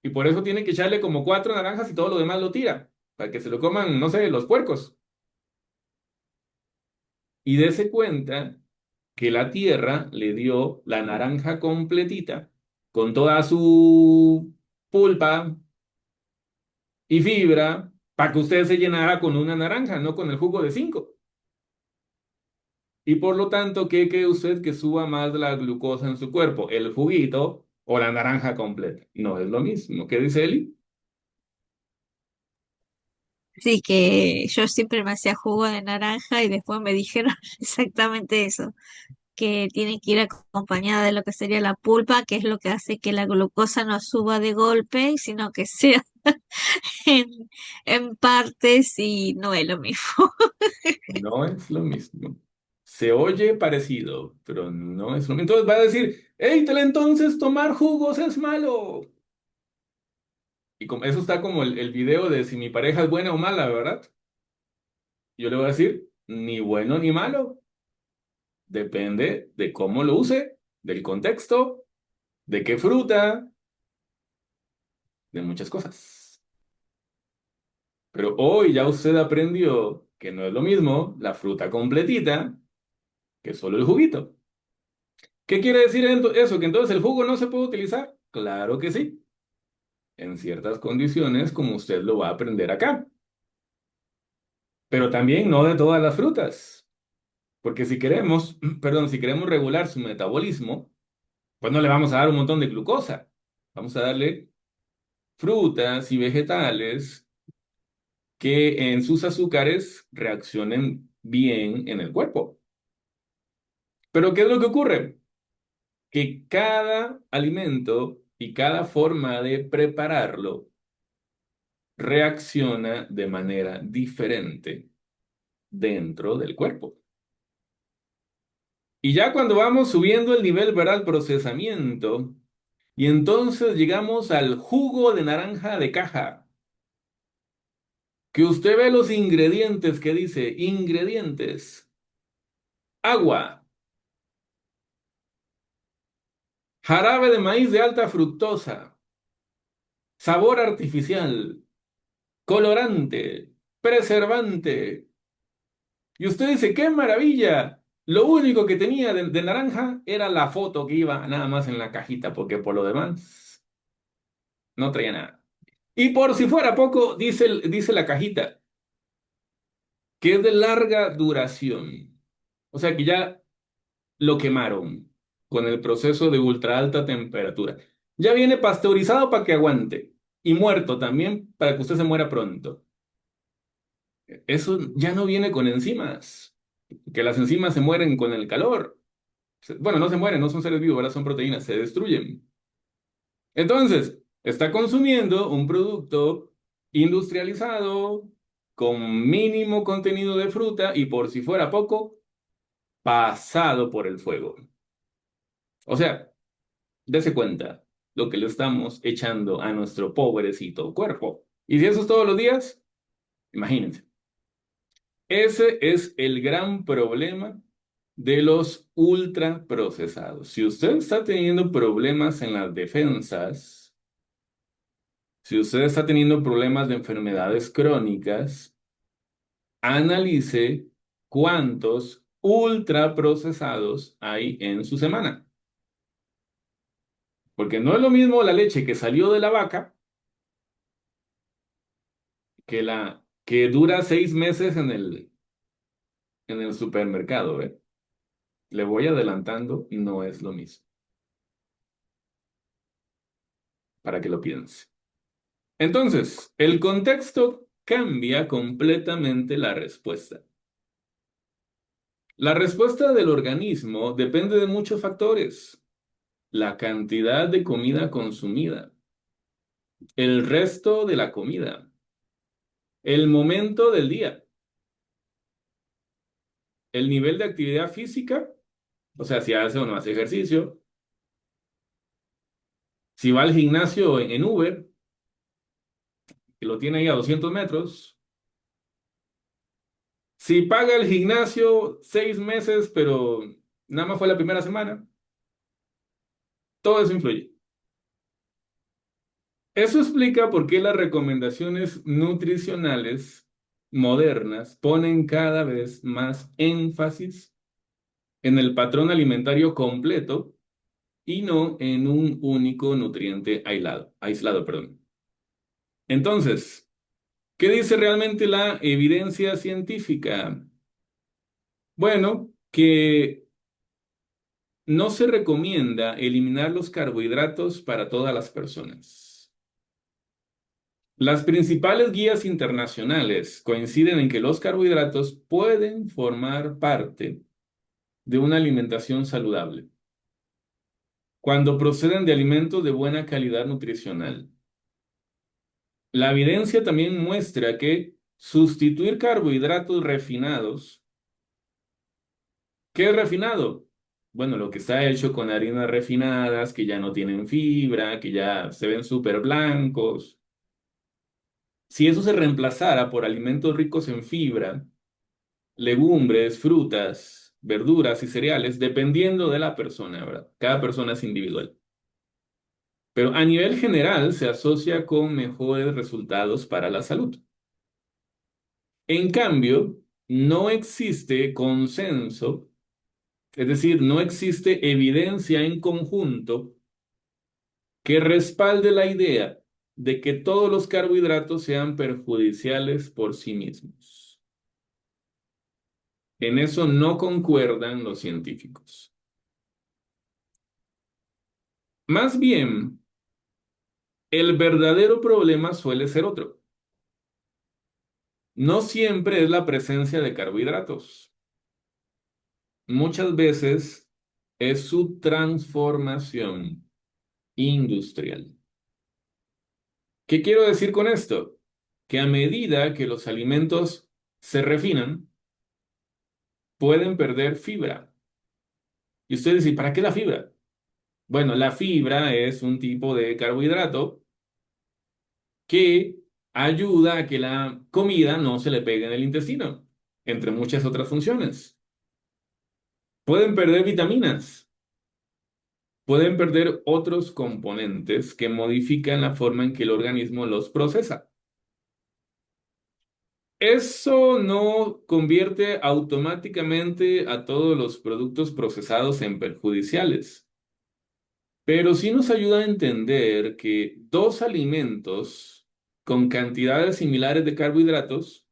y por eso tiene que echarle como 4 naranjas y todo lo demás lo tira, para que se lo coman, no sé, los puercos. Y dése cuenta que la tierra le dio la naranja completita, con toda su pulpa y fibra, para que usted se llenara con una naranja, no con el jugo de 5. Y por lo tanto, ¿qué cree usted que suba más la glucosa en su cuerpo? ¿El juguito o la naranja completa? No es lo mismo. ¿Qué dice Eli? Sí, que yo siempre me hacía jugo de naranja y después me dijeron exactamente eso, que tiene que ir acompañada de lo que sería la pulpa, que es lo que hace que la glucosa no suba de golpe, sino que sea en, en partes y no es lo mismo. No es lo mismo. Se oye parecido, pero no es lo mismo. Entonces va a decir, hey, entonces tomar jugos es malo. Y como, eso está como el video de si mi pareja es buena o mala, ¿verdad? Yo le voy a decir, ni bueno ni malo. Depende de cómo lo use, del contexto, de qué fruta, de muchas cosas. Pero hoy ya usted aprendió que no es lo mismo la fruta completita que solo el juguito. ¿Qué quiere decir eso? ¿Que entonces el jugo no se puede utilizar? Claro que sí, en ciertas condiciones como usted lo va a aprender acá. Pero también no de todas las frutas. Porque si queremos, perdón, si queremos regular su metabolismo, Pues no le vamos a dar un montón de glucosa. Vamos a darle frutas y vegetales que en sus azúcares reaccionen bien en el cuerpo. Pero ¿qué es lo que ocurre? Que cada alimento y cada forma de prepararlo reacciona de manera diferente dentro del cuerpo. Y ya cuando vamos subiendo el nivel, ¿verdad? El procesamiento, y entonces llegamos al jugo de naranja de caja, que usted ve los ingredientes que dice, ingredientes, agua, jarabe de maíz de alta fructosa, sabor artificial, colorante, preservante. Y usted dice, ¡qué maravilla! Lo único que tenía de naranja era la foto que iba nada más en la cajita, porque por lo demás no traía nada. Y por si fuera poco, dice la cajita, que es de larga duración. O sea que ya lo quemaron con el proceso de ultra alta temperatura. Ya viene pasteurizado para que aguante. Y muerto también para que usted se muera pronto. Eso ya no viene con enzimas. Que las enzimas se mueren con el calor. Bueno, no se mueren, no son seres vivos, ahora son proteínas, se destruyen. Entonces, está consumiendo un producto industrializado con mínimo contenido de fruta y por si fuera poco, pasado por el fuego. O sea, dese cuenta lo que le estamos echando a nuestro pobrecito cuerpo. Y si eso es todos los días, imagínense. Ese es el gran problema de los ultraprocesados. Si usted está teniendo problemas en las defensas, si usted está teniendo problemas de enfermedades crónicas, analice cuántos ultraprocesados hay en su semana. Porque no es lo mismo la leche que salió de la vaca que la que dura 6 meses en el supermercado, ¿eh? Le voy adelantando, no es lo mismo, para que lo piense. Entonces, el contexto cambia completamente la respuesta. La respuesta del organismo depende de muchos factores. La cantidad de comida consumida, el resto de la comida, el momento del día, el nivel de actividad física, o sea, si hace o no hace ejercicio, si va al gimnasio en Uber, que lo tiene ahí a 200 metros, si paga el gimnasio 6 meses, pero nada más fue la primera semana, todo eso influye. Eso explica por qué las recomendaciones nutricionales modernas ponen cada vez más énfasis en el patrón alimentario completo y no en un único nutriente aislado, perdón. Entonces, ¿qué dice realmente la evidencia científica? Bueno, que no se recomienda eliminar los carbohidratos para todas las personas. Las principales guías internacionales coinciden en que los carbohidratos pueden formar parte de una alimentación saludable cuando proceden de alimentos de buena calidad nutricional. La evidencia también muestra que sustituir carbohidratos refinados. ¿Qué es refinado? Bueno, lo que está hecho con harinas refinadas, que ya no tienen fibra, que ya se ven súper blancos. Si eso se reemplazara por alimentos ricos en fibra, legumbres, frutas, verduras y cereales, dependiendo de la persona, ¿verdad? Cada persona es individual. Pero a nivel general se asocia con mejores resultados para la salud. En cambio, no existe consenso, es decir, no existe evidencia en conjunto que respalde la idea de que todos los carbohidratos sean perjudiciales por sí mismos. En eso no concuerdan los científicos. Más bien, el verdadero problema suele ser otro. No siempre es la presencia de carbohidratos. Muchas veces es su transformación industrial. ¿Qué quiero decir con esto? Que a medida que los alimentos se refinan, pueden perder fibra. Y usted dice, ¿para qué la fibra? Bueno, la fibra es un tipo de carbohidrato que ayuda a que la comida no se le pegue en el intestino, entre muchas otras funciones. Pueden perder vitaminas, pueden perder otros componentes que modifican la forma en que el organismo los procesa. Eso no convierte automáticamente a todos los productos procesados en perjudiciales, pero sí nos ayuda a entender que dos alimentos con cantidades similares de carbohidratos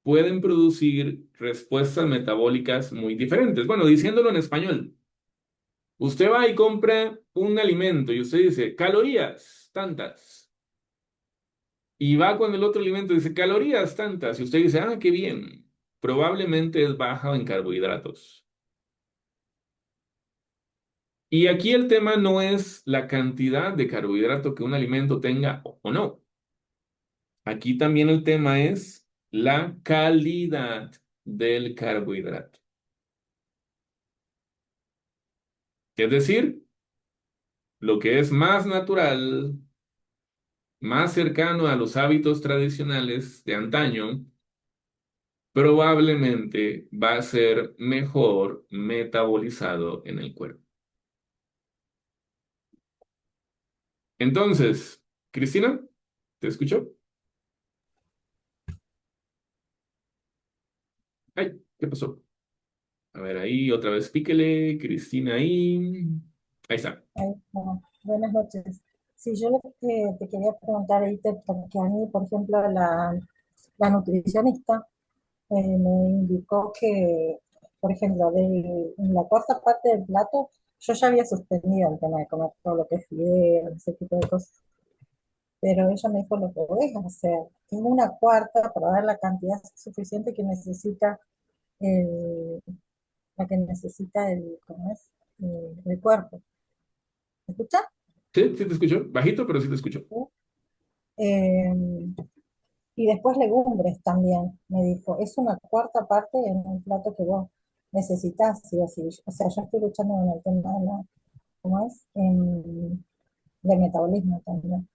pueden producir respuestas metabólicas muy diferentes. Bueno, diciéndolo en español, usted va y compra un alimento y usted dice calorías tantas. Y va con el otro alimento y dice calorías tantas. Y usted dice, ah, qué bien. Probablemente es baja en carbohidratos. Y aquí el tema no es la cantidad de carbohidrato que un alimento tenga o no. Aquí también el tema es la calidad del carbohidrato. Es decir, lo que es más natural, más cercano a los hábitos tradicionales de antaño, probablemente va a ser mejor metabolizado en el cuerpo. Entonces, Cristina, ¿te escuchó? Ay, ¿qué pasó? A ver, ahí otra vez píquele, Cristina ahí. Ahí está. Bueno, buenas noches. Sí, yo lo que te quería preguntar ahorita, porque a mí, por ejemplo, la nutricionista me indicó que, por ejemplo, en la cuarta parte del plato, yo ya había suspendido el tema de comer todo lo que es fideo, ese tipo de cosas, pero ella me dijo lo que podés hacer. Tengo una cuarta para dar la cantidad suficiente que necesita el, la que necesita ¿cómo es? El cuerpo. ¿Me escuchas? Sí, sí te escucho. Bajito, pero sí te escucho. Eh, y después legumbres también, me dijo. Es una cuarta parte en un plato que vos necesitas, sí o sí. O sea, yo estoy luchando con el tema de ¿cómo es? De metabolismo también,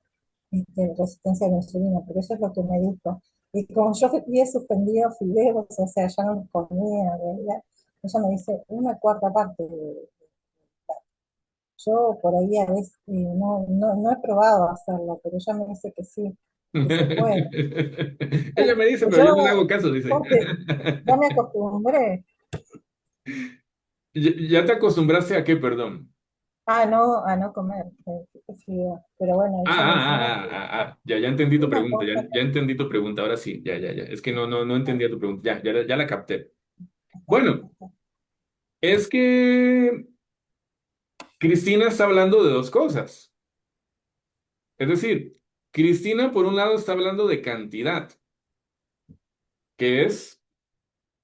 resistencia a la insulina, pero eso es lo que me dijo. Y como yo había suspendido fideos, o sea, ya no comía, en realidad, ella me dice una cuarta parte yo por ahí a veces no he probado hacerlo, pero ella me dice que se puede. Ella me dice, pero yo no le hago Yo, caso, dice. porque ya me acostumbré ¿Ya te acostumbraste a qué, perdón? a no comer fideo. Pero bueno, ella me dice, no, Ya entendí tu una pregunta, cuarta ya entendí tu pregunta, ahora sí, ya. Es que no entendía tu pregunta, ya la capté. Bueno, es que Cristina está hablando de dos cosas. Es decir, Cristina por un lado está hablando de cantidad, que es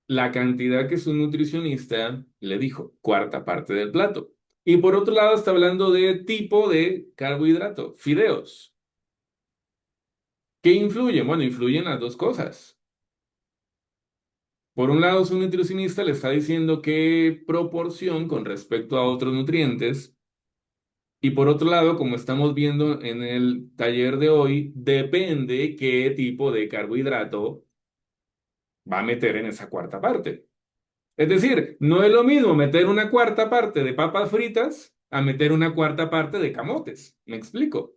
la cantidad que su nutricionista le dijo, cuarta parte del plato. Y por otro lado está hablando de tipo de carbohidrato, fideos. ¿Qué influyen? Bueno, influyen las dos cosas. Por un lado, su nutricionista le está diciendo qué proporción con respecto a otros nutrientes. Y por otro lado, como estamos viendo en el taller de hoy, depende qué tipo de carbohidrato va a meter en esa cuarta parte. Es decir, no es lo mismo meter una cuarta parte de papas fritas a meter una cuarta parte de camotes. ¿Me explico?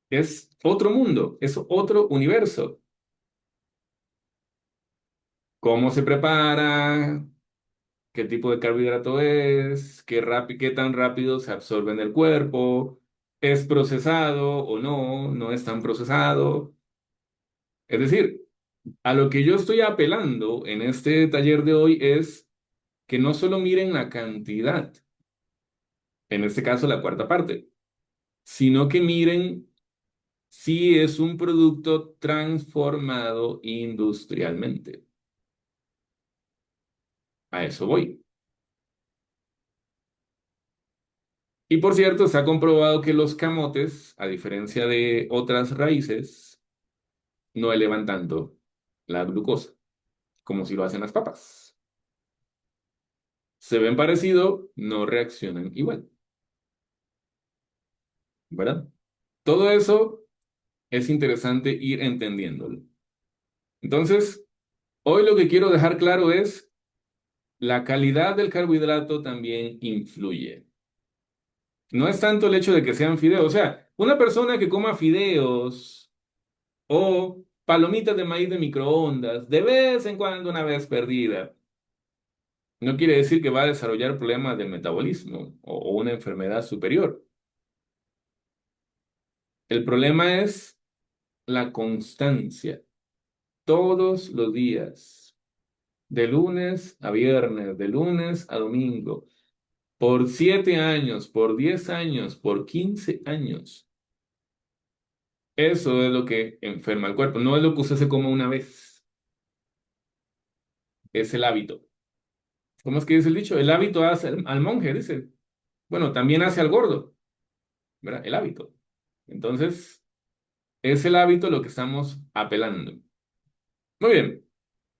Es otro mundo, es otro universo. ¿Cómo se prepara? ¿Qué tipo de carbohidrato es? ¿Qué tan rápido se absorbe en el cuerpo? ¿Es procesado o no? ¿No es tan procesado? Es decir, a lo que yo estoy apelando en este taller de hoy es que no solo miren la cantidad, en este caso la cuarta parte, sino que miren si es un producto transformado industrialmente. A eso voy. Y por cierto, se ha comprobado que los camotes, a diferencia de otras raíces, no elevan tanto la glucosa como si lo hacen las papas. Se ven parecido, no reaccionan igual, ¿verdad? Todo eso es interesante ir entendiéndolo. Entonces, hoy lo que quiero dejar claro es la calidad del carbohidrato también influye. No es tanto el hecho de que sean fideos. O sea, una persona que coma fideos o palomitas de maíz de microondas de vez en cuando, una vez perdida, no quiere decir que va a desarrollar problemas del metabolismo o una enfermedad superior. El problema es la constancia. Todos los días, de lunes a viernes, de lunes a domingo, por 7 años, por 10 años, por 15 años. Eso es lo que enferma el cuerpo. No es lo que usted se come una vez. Es el hábito. ¿Cómo es que dice el dicho? El hábito hace al monje, dice. Bueno, también hace al gordo, ¿verdad? El hábito. Entonces, es el hábito lo que estamos apelando. Muy bien.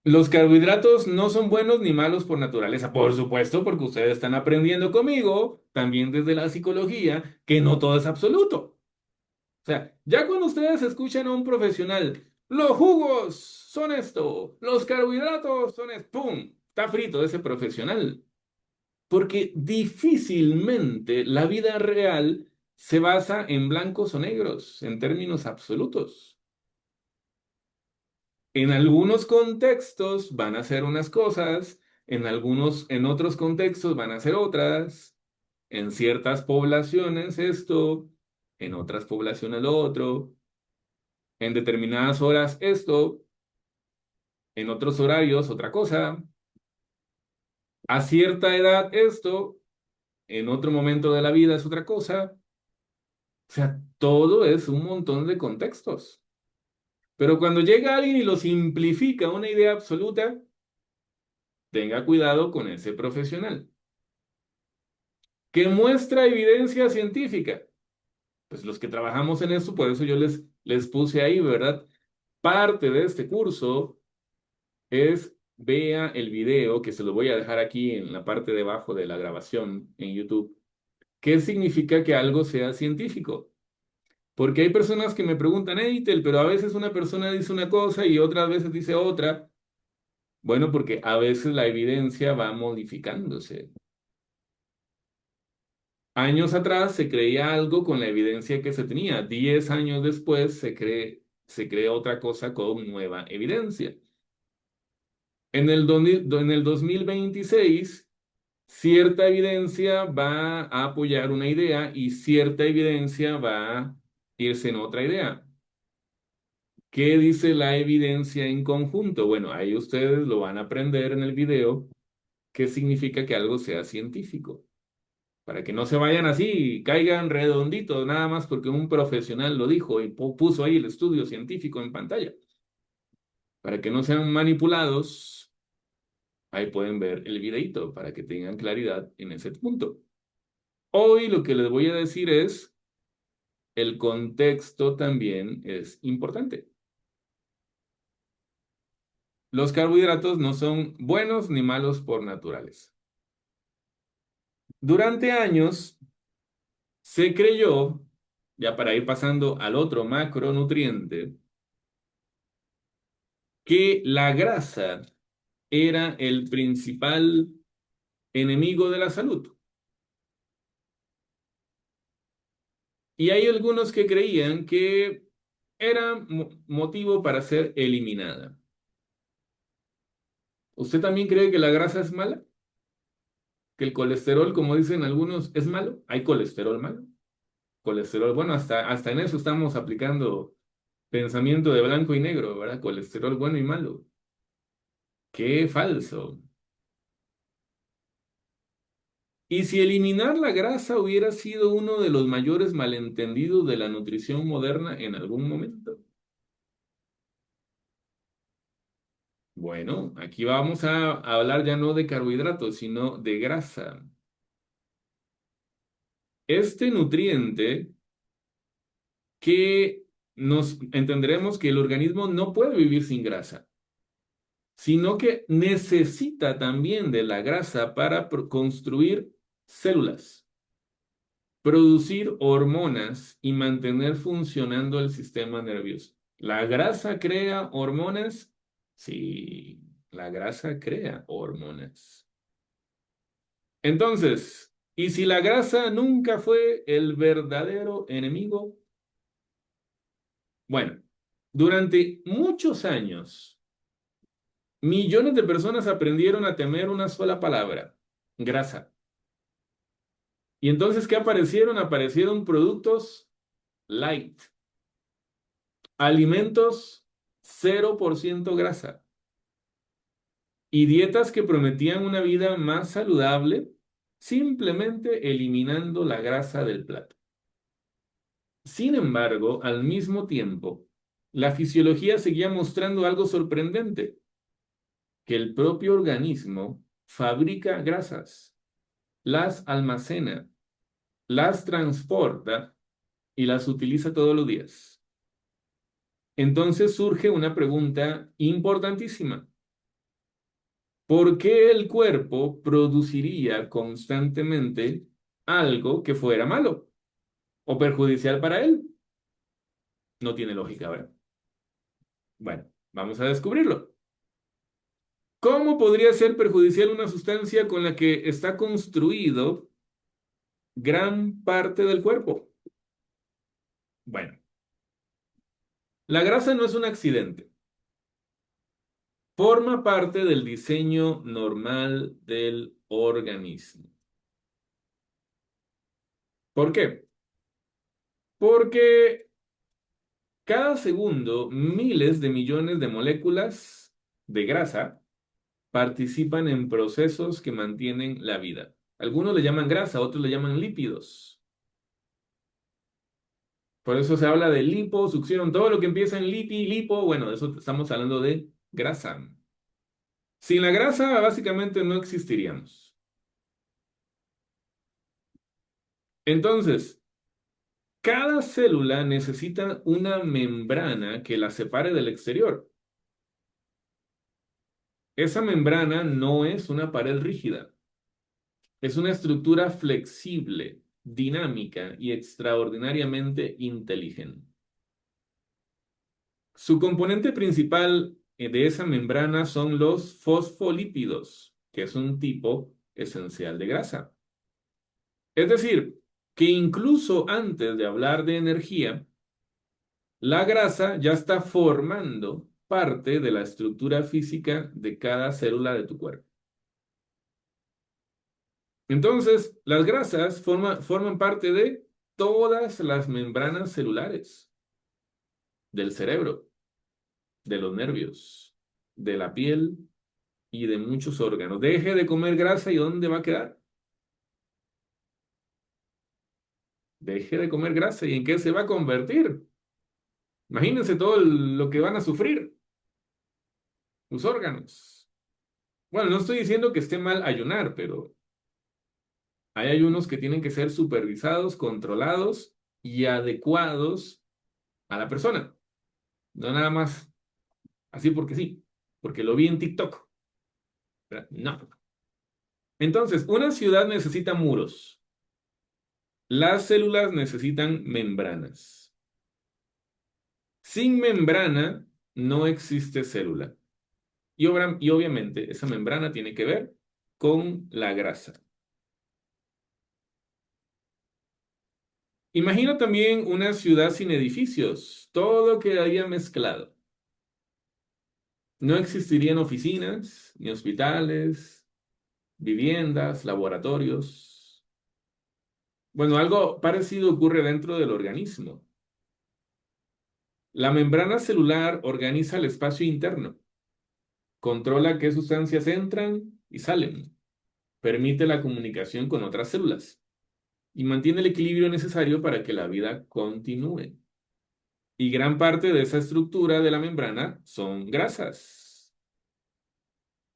Los carbohidratos no son buenos ni malos por naturaleza. Por supuesto, porque ustedes están aprendiendo conmigo, también desde la psicología, que no todo es absoluto. O sea, ya cuando ustedes escuchan a un profesional, los jugos son esto, los carbohidratos son esto, ¡pum! Está frito ese profesional. Porque difícilmente la vida real se basa en blancos o negros, en términos absolutos. En algunos contextos van a ser unas cosas, en otros contextos van a ser otras, en ciertas poblaciones esto, en otras poblaciones lo otro, en determinadas horas esto, en otros horarios otra cosa, a cierta edad esto, en otro momento de la vida es otra cosa. O sea, todo es un montón de contextos. Pero cuando llega alguien y lo simplifica a una idea absoluta, tenga cuidado con ese profesional. ¿Que muestra evidencia científica? Pues los que trabajamos en eso, por eso yo les puse ahí, ¿verdad? Parte de este curso es vea el video, que se lo voy a dejar aquí en la parte de abajo de la grabación en YouTube. ¿Qué significa que algo sea científico? Porque hay personas que me preguntan, Eitel, pero a veces una persona dice una cosa y otras veces dice otra. Bueno, porque a veces la evidencia va modificándose. Años atrás se creía algo con la evidencia que se tenía. 10 años después se cree otra cosa con nueva evidencia. En el 2026, cierta evidencia va a apoyar una idea y cierta evidencia va a irse en otra idea. ¿Qué dice la evidencia en conjunto? Bueno, ahí ustedes lo van a aprender en el video. ¿Qué significa que algo sea científico? Para que no se vayan así y caigan redonditos nada más porque un profesional lo dijo y puso ahí el estudio científico en pantalla. Para que no sean manipulados, ahí pueden ver el videito para que tengan claridad en ese punto. Hoy lo que les voy a decir es, el contexto también es importante. Los carbohidratos no son buenos ni malos por naturaleza. Durante años se creyó, ya para ir pasando al otro macronutriente, que la grasa era el principal enemigo de la salud. Y hay algunos que creían que era motivo para ser eliminada. ¿Usted también cree que la grasa es mala? ¿Que el colesterol, como dicen algunos, es malo? ¿Hay colesterol malo? Colesterol, bueno, hasta en eso estamos aplicando pensamiento de blanco y negro, ¿verdad? Colesterol bueno y malo. ¡Qué falso! ¿Y si eliminar la grasa hubiera sido uno de los mayores malentendidos de la nutrición moderna en algún momento? Bueno, aquí vamos a hablar ya no de carbohidratos, sino de grasa. Este nutriente que nos entenderemos que el organismo no puede vivir sin grasa, sino que necesita también de la grasa para construir células, producir hormonas y mantener funcionando el sistema nervioso. ¿La grasa crea hormonas? Sí, la grasa crea hormonas. Entonces, ¿y si la grasa nunca fue el verdadero enemigo? Bueno, durante muchos años, millones de personas aprendieron a temer una sola palabra: grasa. Y entonces, ¿qué aparecieron? Aparecieron productos light, alimentos 0% grasa y dietas que prometían una vida más saludable simplemente eliminando la grasa del plato. Sin embargo, al mismo tiempo, la fisiología seguía mostrando algo sorprendente: que el propio organismo fabrica grasas, las almacena, las transporta y las utiliza todos los días. Entonces surge una pregunta importantísima: ¿por qué el cuerpo produciría constantemente algo que fuera malo o perjudicial para él? No tiene lógica, ¿verdad? Bueno, vamos a descubrirlo. ¿Cómo podría ser perjudicial una sustancia con la que está construido gran parte del cuerpo? Bueno, la grasa no es un accidente. Forma parte del diseño normal del organismo. ¿Por qué? Porque cada segundo miles de millones de moléculas de grasa participan en procesos que mantienen la vida. Algunos le llaman grasa, otros le llaman lípidos. Por eso se habla de liposucción. Todo lo que empieza en lipo, bueno, de eso estamos hablando de grasa. Sin la grasa, básicamente no existiríamos. Entonces, cada célula necesita una membrana que la separe del exterior. Esa membrana no es una pared rígida. Es una estructura flexible, dinámica y extraordinariamente inteligente. Su componente principal de esa membrana son los fosfolípidos, que es un tipo esencial de grasa. Es decir, que incluso antes de hablar de energía, la grasa ya está formando parte de la estructura física de cada célula de tu cuerpo. Entonces, las grasas forman parte de todas las membranas celulares, del cerebro, de los nervios, de la piel y de muchos órganos. Deje de comer grasa y ¿dónde va a quedar? Deje de comer grasa y ¿en qué se va a convertir? Imagínense todo lo que van a sufrir sus órganos. Bueno, no estoy diciendo que esté mal ayunar, pero hay ayunos que tienen que ser supervisados, controlados y adecuados a la persona. No nada más así porque sí, porque lo vi en TikTok. No. Entonces, una ciudad necesita muros. Las células necesitan membranas. Sin membrana no existe célula. Y obviamente esa membrana tiene que ver con la grasa. Imagina también una ciudad sin edificios. Todo quedaría mezclado. No existirían oficinas, ni hospitales, viviendas, laboratorios. Bueno, algo parecido ocurre dentro del organismo. La membrana celular organiza el espacio interno, controla qué sustancias entran y salen, permite la comunicación con otras células y mantiene el equilibrio necesario para que la vida continúe. Y gran parte de esa estructura de la membrana son grasas.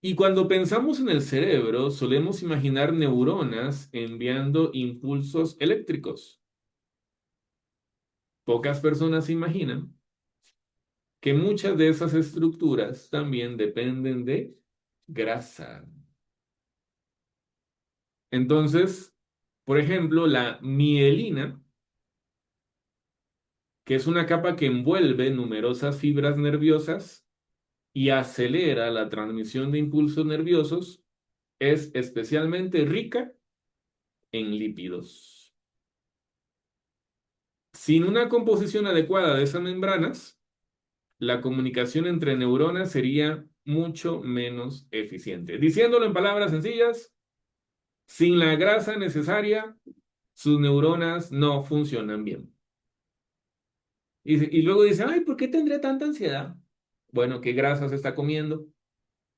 Y cuando pensamos en el cerebro, solemos imaginar neuronas enviando impulsos eléctricos. Pocas personas imaginan que muchas de esas estructuras también dependen de grasa. Entonces, por ejemplo, la mielina, que es una capa que envuelve numerosas fibras nerviosas y acelera la transmisión de impulsos nerviosos, es especialmente rica en lípidos. Sin una composición adecuada de esas membranas, la comunicación entre neuronas sería mucho menos eficiente. Diciéndolo en palabras sencillas, sin la grasa necesaria, sus neuronas no funcionan bien. Y luego dice, ay, ¿por qué tendría tanta ansiedad? Bueno, ¿qué grasa se está comiendo?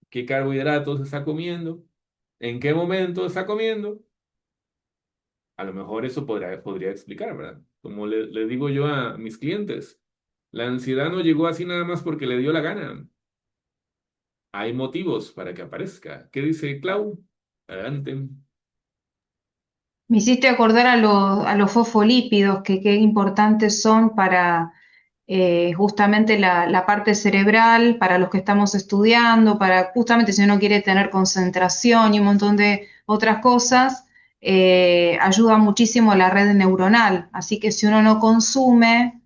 ¿Qué carbohidratos se está comiendo? ¿En qué momento está comiendo? A lo mejor eso podría explicar, ¿verdad? Como le digo yo a mis clientes, la ansiedad no llegó así nada más porque le dio la gana. Hay motivos para que aparezca. ¿Qué dice Clau? Adelante. Me hiciste acordar a los fosfolípidos, que qué importantes son para justamente la parte cerebral, para los que estamos estudiando, para justamente si uno quiere tener concentración y un montón de otras cosas, ayuda muchísimo a la red neuronal. Así que si uno no consume,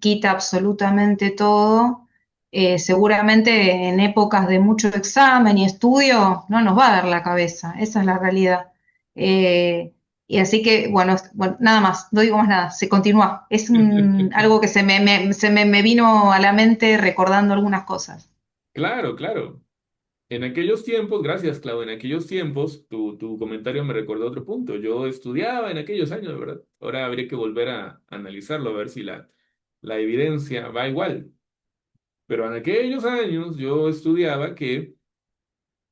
quita absolutamente todo. Seguramente en épocas de mucho examen y estudio no nos va a dar la cabeza, esa es la realidad. Eh, y así que, bueno, nada más, no digo más nada, se continúa. Es algo que me vino a la mente recordando algunas cosas. Claro, claro. En aquellos tiempos, gracias, Clau, en aquellos tiempos, tu comentario me recordó otro punto. Yo estudiaba en aquellos años, ¿verdad? Ahora habría que volver a analizarlo, a ver si la evidencia va igual. Pero en aquellos años yo estudiaba que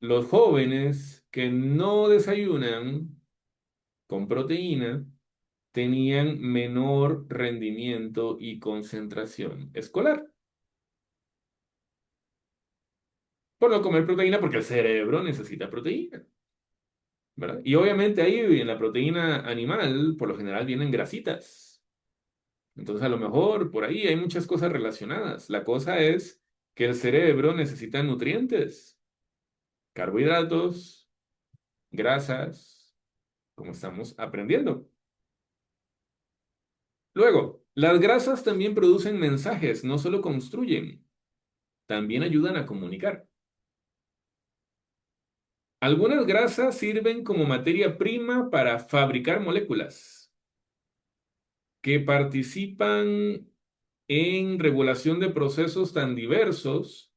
los jóvenes que no desayunan con proteína tenían menor rendimiento y concentración escolar. Por no comer proteína, porque el cerebro necesita proteína, ¿verdad? Y obviamente ahí en la proteína animal, por lo general vienen grasitas. Entonces a lo mejor por ahí hay muchas cosas relacionadas. La cosa es que el cerebro necesita nutrientes, carbohidratos, grasas, como estamos aprendiendo. Luego, las grasas también producen mensajes, no solo construyen, también ayudan a comunicar. Algunas grasas sirven como materia prima para fabricar moléculas que participan en regulación de procesos tan diversos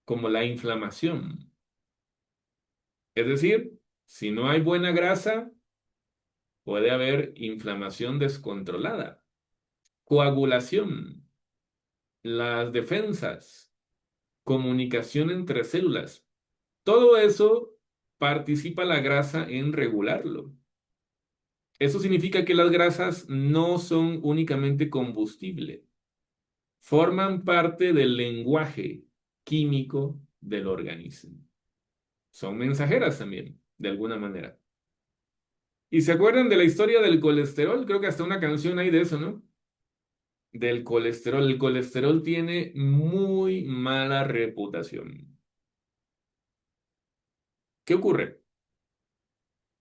como la inflamación. Es decir, si no hay buena grasa, puede haber inflamación descontrolada, coagulación, las defensas, comunicación entre células. Todo eso participa la grasa en regularlo. Eso significa que las grasas no son únicamente combustible, forman parte del lenguaje químico del organismo. Son mensajeras también, de alguna manera. ¿Y se acuerdan de la historia del colesterol? Creo que hasta una canción hay de eso, ¿no? Del colesterol. El colesterol tiene muy mala reputación. ¿Qué ocurre?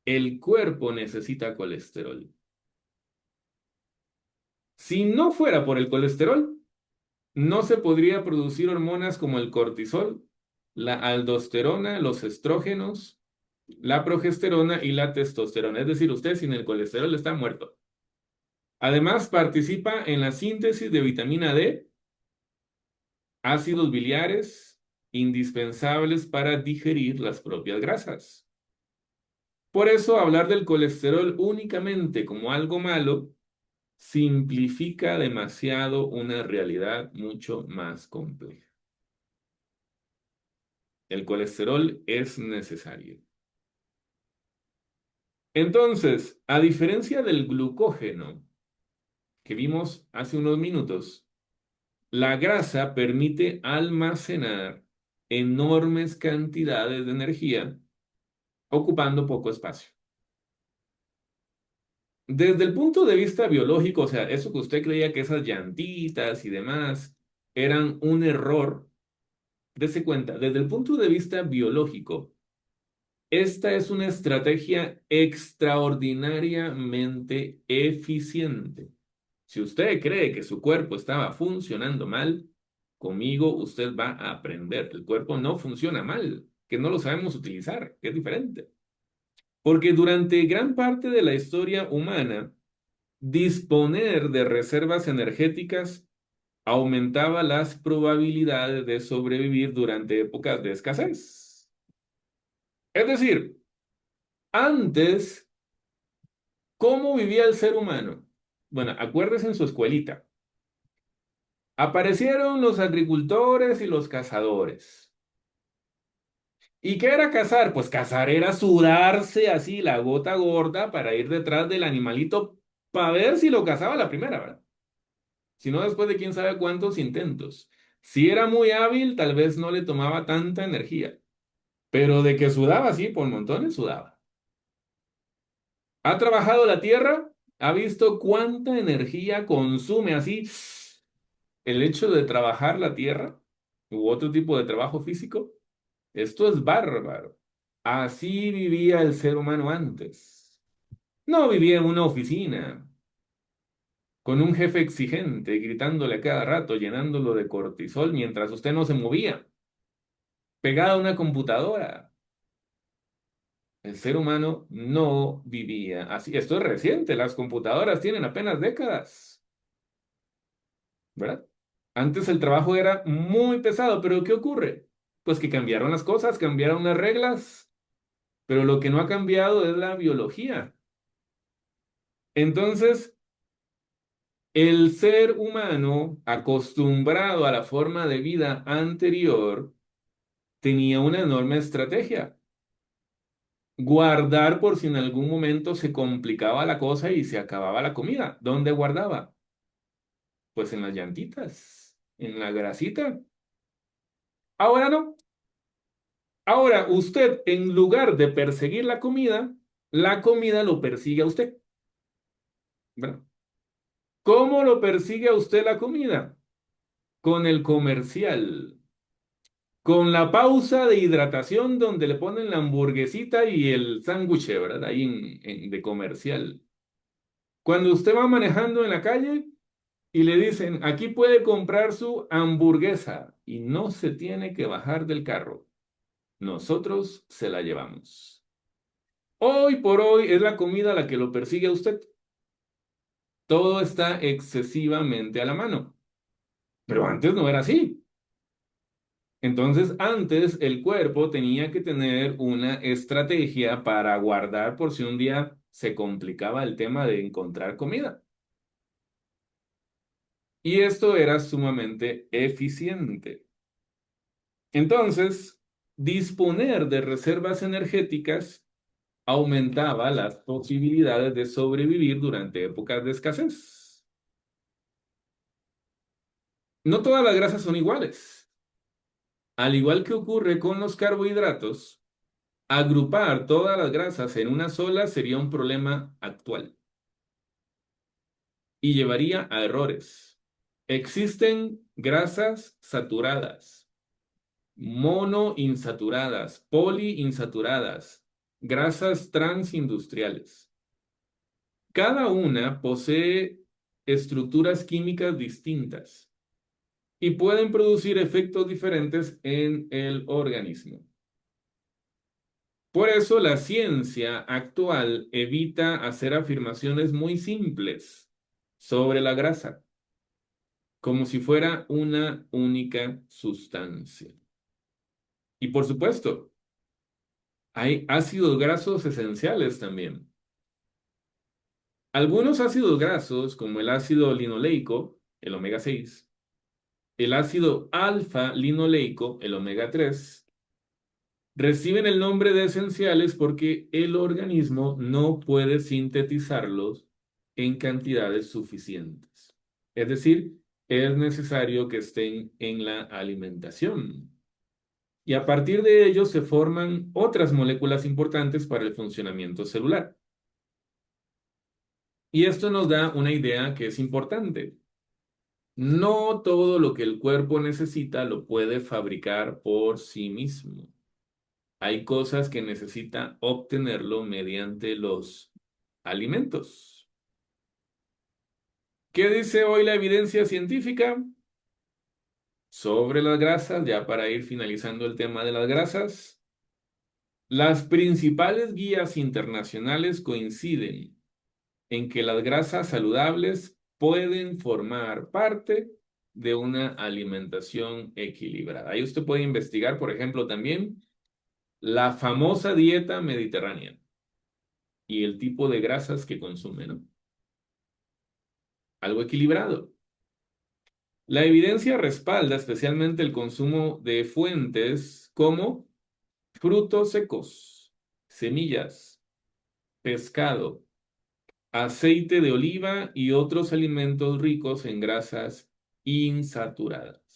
El cuerpo necesita colesterol. Si no fuera por el colesterol, no se podría producir hormonas como el cortisol, la aldosterona, los estrógenos, la progesterona y la testosterona. Es decir, usted sin el colesterol está muerto. Además, participa en la síntesis de vitamina D, ácidos biliares, indispensables para digerir las propias grasas. Por eso, hablar del colesterol únicamente como algo malo simplifica demasiado una realidad mucho más compleja. El colesterol es necesario. Entonces, a diferencia del glucógeno que vimos hace unos minutos, la grasa permite almacenar enormes cantidades de energía ocupando poco espacio. Desde el punto de vista biológico, o sea, eso que usted creía que esas llantitas y demás eran un error, dése cuenta, desde el punto de vista biológico, esta es una estrategia extraordinariamente eficiente. Si usted cree que su cuerpo estaba funcionando mal, conmigo usted va a aprender. El cuerpo no funciona mal, que no lo sabemos utilizar, que es diferente. Porque durante gran parte de la historia humana, disponer de reservas energéticas aumentaba las probabilidades de sobrevivir durante épocas de escasez. Es decir, antes, ¿cómo vivía el ser humano? Bueno, acuérdese en su escuelita. Aparecieron los agricultores y los cazadores. ¿Y qué era cazar? Pues cazar era sudarse así la gota gorda para ir detrás del animalito para ver si lo cazaba la primera, ¿verdad? Si no, después de quién sabe cuántos intentos. Si era muy hábil, tal vez no le tomaba tanta energía, pero de que sudaba, sí, por montones sudaba. ¿Ha trabajado la tierra? ¿Ha visto cuánta energía consume así el hecho de trabajar la tierra u otro tipo de trabajo físico? Esto es bárbaro. Así vivía el ser humano antes. No vivía en una oficina, con un jefe exigente, gritándole a cada rato, llenándolo de cortisol mientras usted no se movía, pegado a una computadora. El ser humano no vivía así. Esto es reciente, las computadoras tienen apenas décadas, ¿verdad? Antes el trabajo era muy pesado, pero ¿qué ocurre? Pues que cambiaron las cosas, cambiaron las reglas, pero lo que no ha cambiado es la biología. Entonces, el ser humano, acostumbrado a la forma de vida anterior, tenía una enorme estrategia. Guardar por si en algún momento se complicaba la cosa y se acababa la comida. ¿Dónde guardaba? Pues en las llantitas, en la grasita. Ahora no. Ahora usted, en lugar de perseguir la comida lo persigue a usted. ¿Verdad? ¿Cómo lo persigue a usted la comida? Con el comercial. Con la pausa de hidratación donde le ponen la hamburguesita y el sándwich, ¿verdad? Ahí de comercial. Cuando usted va manejando en la calle y le dicen, aquí puede comprar su hamburguesa y no se tiene que bajar del carro. Nosotros se la llevamos. Hoy por hoy es la comida la que lo persigue a usted. Todo está excesivamente a la mano. Pero antes no era así. Entonces, antes el cuerpo tenía que tener una estrategia para guardar por si un día se complicaba el tema de encontrar comida. Y esto era sumamente eficiente. Entonces, disponer de reservas energéticas aumentaba las posibilidades de sobrevivir durante épocas de escasez. No todas las grasas son iguales. Al igual que ocurre con los carbohidratos, agrupar todas las grasas en una sola sería un problema actual y llevaría a errores. Existen grasas saturadas, monoinsaturadas, poliinsaturadas, grasas transindustriales. Cada una posee estructuras químicas distintas y pueden producir efectos diferentes en el organismo. Por eso la ciencia actual evita hacer afirmaciones muy simples sobre la grasa, como si fuera una única sustancia. Y por supuesto, hay ácidos grasos esenciales también. Algunos ácidos grasos, como el ácido linoleico, el omega 6, el ácido alfa linoleico, el omega 3, Reciben el nombre de esenciales porque el organismo no puede sintetizarlos en cantidades suficientes. Es decir, es necesario que estén en la alimentación. Y a partir de ellos se forman otras moléculas importantes para el funcionamiento celular. Y esto nos da una idea que es importante. No todo lo que el cuerpo necesita lo puede fabricar por sí mismo. Hay cosas que necesita obtenerlo mediante los alimentos. ¿Qué dice hoy la evidencia científica sobre las grasas? Ya para ir finalizando el tema de las grasas. Las principales guías internacionales coinciden en que las grasas saludables pueden formar parte de una alimentación equilibrada. Ahí usted puede investigar, por ejemplo, también la famosa dieta mediterránea y el tipo de grasas que consume, ¿no? Algo equilibrado. La evidencia respalda especialmente el consumo de fuentes como frutos secos, semillas, pescado, aceite de oliva y otros alimentos ricos en grasas insaturadas.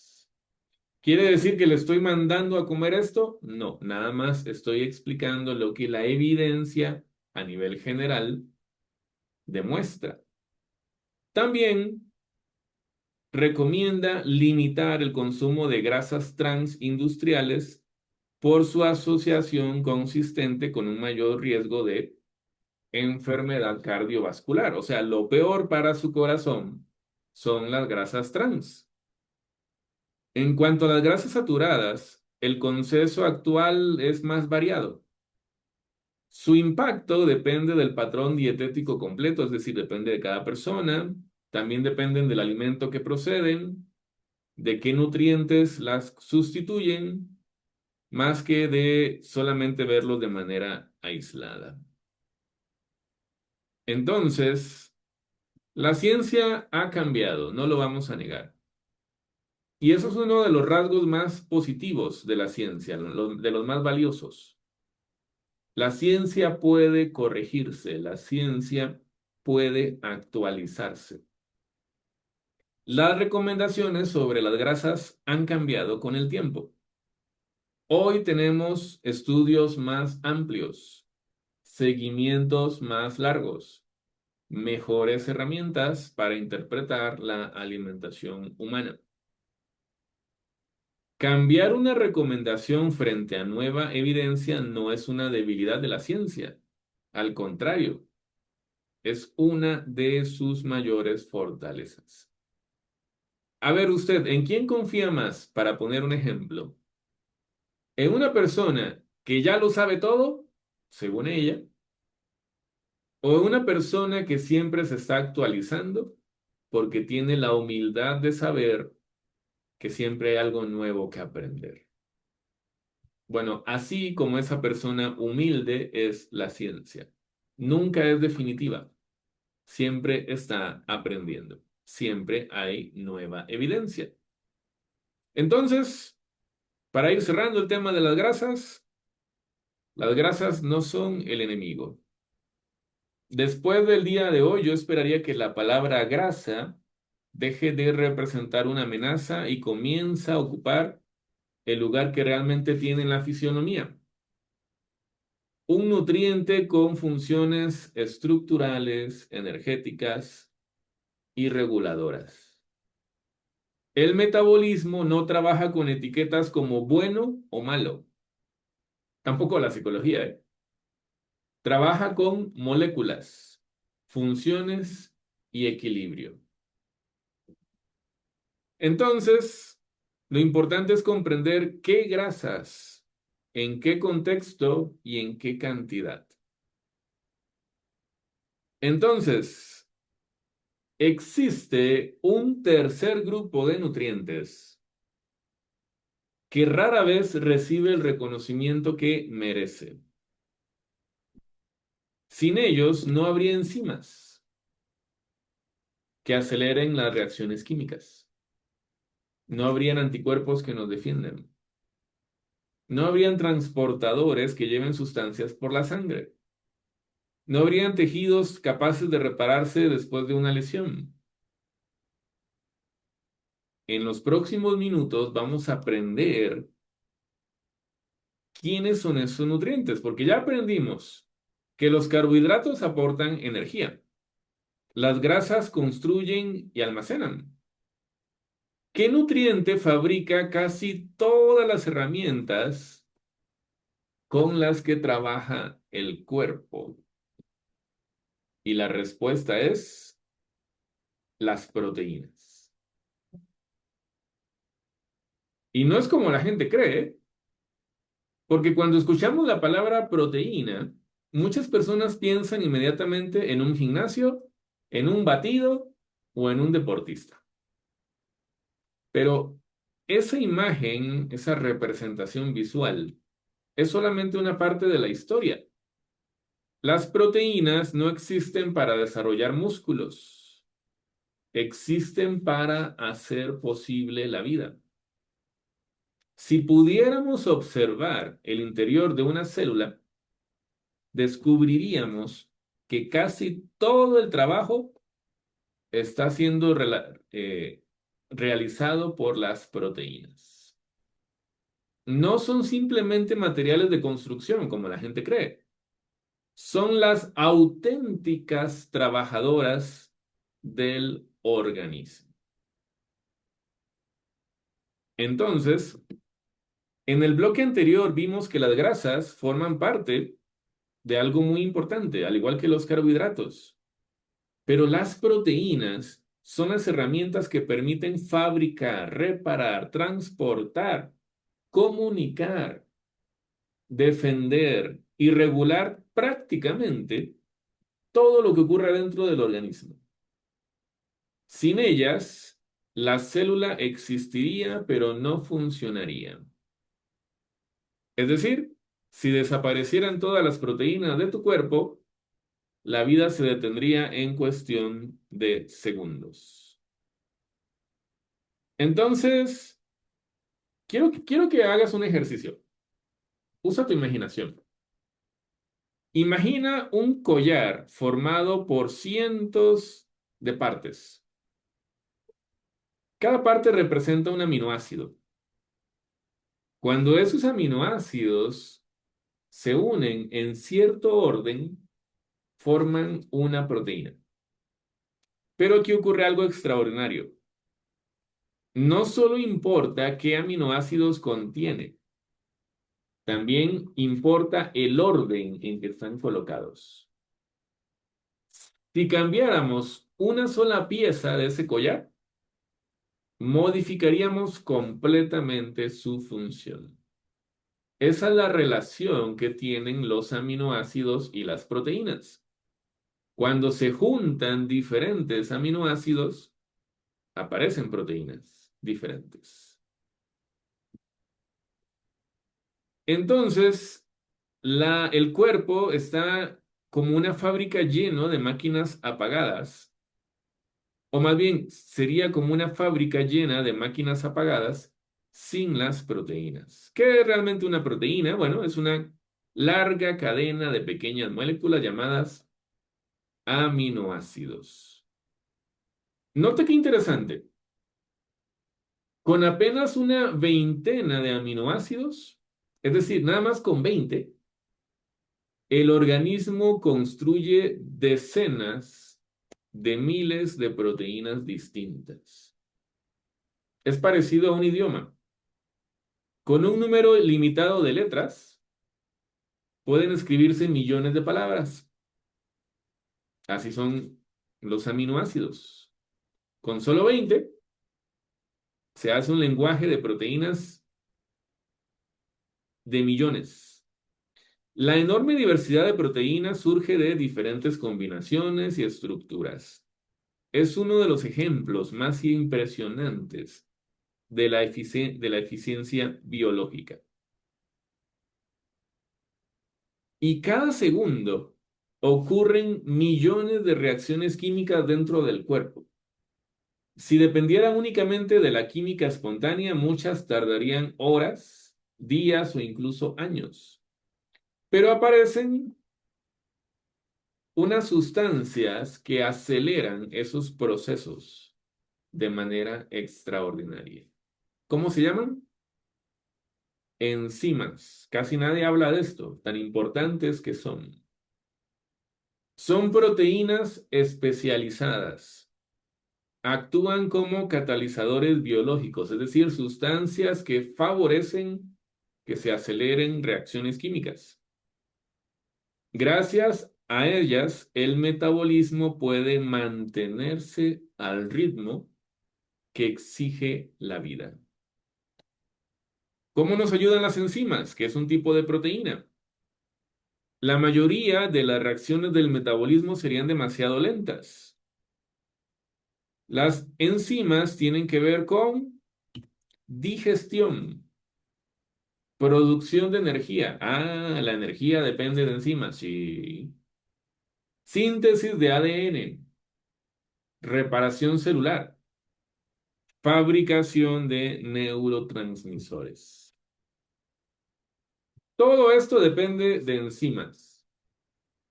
¿Quiere decir que le estoy mandando a comer esto? No, nada más estoy explicando lo que la evidencia a nivel general demuestra. También recomienda limitar el consumo de grasas trans industriales por su asociación consistente con un mayor riesgo de enfermedad cardiovascular. O sea, lo peor para su corazón son las grasas trans. En cuanto a las grasas saturadas, el consenso actual es más variado. Su impacto depende del patrón dietético completo, es decir, depende de cada persona. También dependen del alimento que proceden, de qué nutrientes las sustituyen, más que de solamente verlos de manera aislada. Entonces, la ciencia ha cambiado, no lo vamos a negar. Y eso es uno de los rasgos más positivos de la ciencia, de los más valiosos. La ciencia puede corregirse, la ciencia puede actualizarse. Las recomendaciones sobre las grasas han cambiado con el tiempo. Hoy tenemos estudios más amplios, seguimientos más largos, mejores herramientas para interpretar la alimentación humana. Cambiar una recomendación frente a nueva evidencia no es una debilidad de la ciencia. Al contrario, es una de sus mayores fortalezas. A ver usted, ¿en quién confía más? Para poner un ejemplo. ¿En una persona que ya lo sabe todo, según ella, o en una persona que siempre se está actualizando porque tiene la humildad de saber que siempre hay algo nuevo que aprender? Bueno, así como esa persona humilde es la ciencia. Nunca es definitiva. Siempre está aprendiendo. Siempre hay nueva evidencia. Entonces, para ir cerrando el tema de las grasas no son el enemigo. Después del día de hoy, yo esperaría que la palabra grasa deje de representar una amenaza y comienza a ocupar el lugar que realmente tiene en la fisionomía. Un nutriente con funciones estructurales, energéticas y reguladoras. El metabolismo no trabaja con etiquetas como bueno o malo. Tampoco la psicología, ¿eh? Trabaja con moléculas, funciones y equilibrio. Entonces, lo importante es comprender qué grasas, en qué contexto y en qué cantidad. Entonces, existe un tercer grupo de nutrientes que rara vez recibe el reconocimiento que merece. Sin ellos no habría enzimas que aceleren las reacciones químicas. No habrían anticuerpos que nos defiendan. no habrían transportadores que lleven sustancias por la sangre. No habrían tejidos capaces de repararse después de una lesión. En los próximos minutos vamos a aprender quiénes son esos nutrientes, porque ya aprendimos que los carbohidratos aportan energía. Las grasas construyen y almacenan. ¿Qué nutriente fabrica casi todas las herramientas con las que trabaja el cuerpo? Y la respuesta es las proteínas. Y no es como la gente cree, porque cuando escuchamos la palabra proteína, muchas personas piensan inmediatamente en un gimnasio, en un batido o en un deportista. Pero esa imagen, esa representación visual, es solamente una parte de la historia. Las proteínas no existen para desarrollar músculos, existen para hacer posible la vida. Si pudiéramos observar el interior de una célula, descubriríamos que casi todo el trabajo está siendo realizado por las proteínas. No son simplemente materiales de construcción, como la gente cree. Son las auténticas trabajadoras del organismo. Entonces, en el bloque anterior vimos que las grasas forman parte de algo muy importante, al igual que los carbohidratos. Pero las proteínas son las herramientas que permiten fabricar, reparar, transportar, comunicar, defender y regular prácticamente todo lo que ocurre dentro del organismo. Sin ellas, la célula existiría, pero no funcionaría. Es decir, si desaparecieran todas las proteínas de tu cuerpo, la vida se detendría en cuestión de segundos. Entonces, quiero que hagas un ejercicio. Usa tu imaginación. Imagina un collar formado por cientos de partes. Cada parte representa un aminoácido. Cuando esos aminoácidos se unen en cierto orden, forman una proteína. Pero aquí ocurre algo extraordinario. No solo importa qué aminoácidos contiene, también importa el orden en que están colocados. Si cambiáramos una sola pieza de ese collar, modificaríamos completamente su función. Esa es la relación que tienen los aminoácidos y las proteínas. Cuando se juntan diferentes aminoácidos, aparecen proteínas diferentes. Entonces, el cuerpo está como una fábrica lleno de máquinas apagadas, o más bien sería como una fábrica llena de máquinas apagadas sin las proteínas. ¿Qué es realmente una proteína? Bueno, es una larga cadena de pequeñas moléculas llamadas aminoácidos. Note qué interesante. Con apenas una veintena de aminoácidos, es decir, nada más con 20, el organismo construye decenas de miles de proteínas distintas. Es parecido a un idioma. Con un número limitado de letras, pueden escribirse millones de palabras. Así son los aminoácidos. Con solo 20, se hace un lenguaje de proteínas de millones. La enorme diversidad de proteínas surge de diferentes combinaciones y estructuras. Es uno de los ejemplos más impresionantes de la eficiencia biológica. Y cada segundo ocurren millones de reacciones químicas dentro del cuerpo. Si dependieran únicamente de la química espontánea, muchas tardarían horas días o incluso años. Pero aparecen unas sustancias que aceleran esos procesos de manera extraordinaria. ¿Cómo se llaman? Enzimas. Casi nadie habla de esto, tan importantes que son. Son proteínas especializadas. Actúan como catalizadores biológicos, es decir, sustancias que favorecen que se aceleren reacciones químicas. Gracias a ellas, el metabolismo puede mantenerse al ritmo que exige la vida. ¿Cómo nos ayudan las enzimas, que es un tipo de proteína? La mayoría de las reacciones del metabolismo serían demasiado lentas. Las enzimas tienen que ver con digestión, producción de energía. Ah, la energía depende de enzimas, sí. Síntesis de ADN, reparación celular, fabricación de neurotransmisores. Todo esto depende de enzimas.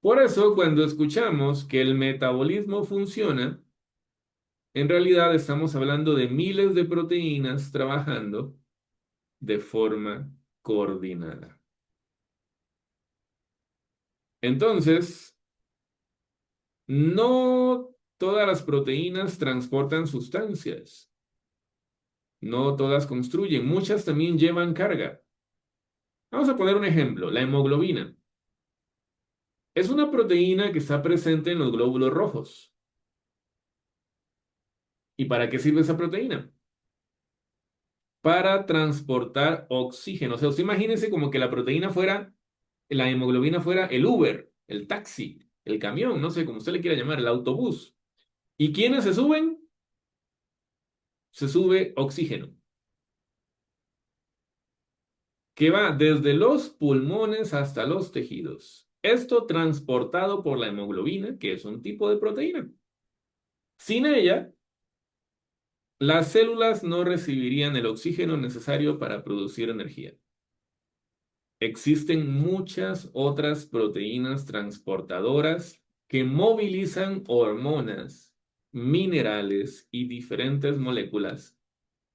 Por eso, cuando escuchamos que el metabolismo funciona, en realidad estamos hablando de miles de proteínas trabajando de forma coordinada. Entonces, no todas las proteínas transportan sustancias. No todas construyen. Muchas también llevan carga. Vamos a poner un ejemplo. La hemoglobina. Es una proteína que está presente en los glóbulos rojos. ¿Y para qué sirve esa proteína? Para transportar oxígeno. O sea, usted imagínese como que la proteína fuera, la hemoglobina fuera el Uber, el taxi, el camión, no sé, como usted le quiera llamar, el autobús. ¿Y quiénes se suben? Se sube oxígeno, que va desde los pulmones hasta los tejidos. Esto transportado por la hemoglobina, que es un tipo de proteína. Sin ella, las células no recibirían el oxígeno necesario para producir energía. Existen muchas otras proteínas transportadoras que movilizan hormonas, minerales y diferentes moléculas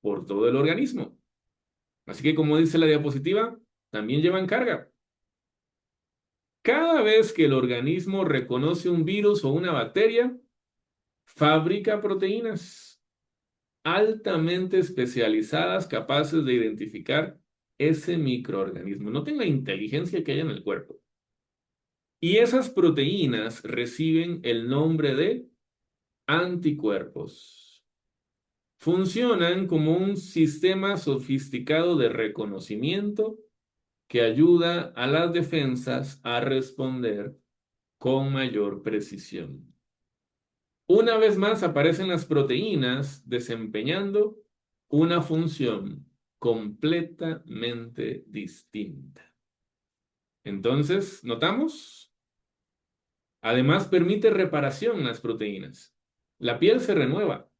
por todo el organismo. Así que, como dice la diapositiva, también llevan carga. Cada vez que el organismo reconoce un virus o una bacteria, fabrica proteínas altamente especializadas capaces de identificar ese microorganismo. Noten la inteligencia que hay en el cuerpo. Y esas proteínas reciben el nombre de anticuerpos. Funcionan como un sistema sofisticado de reconocimiento que ayuda a las defensas a responder con mayor precisión. Una vez más aparecen las proteínas desempeñando una función completamente distinta. Entonces, ¿notamos? Además, permite reparación las proteínas. La piel se renueva.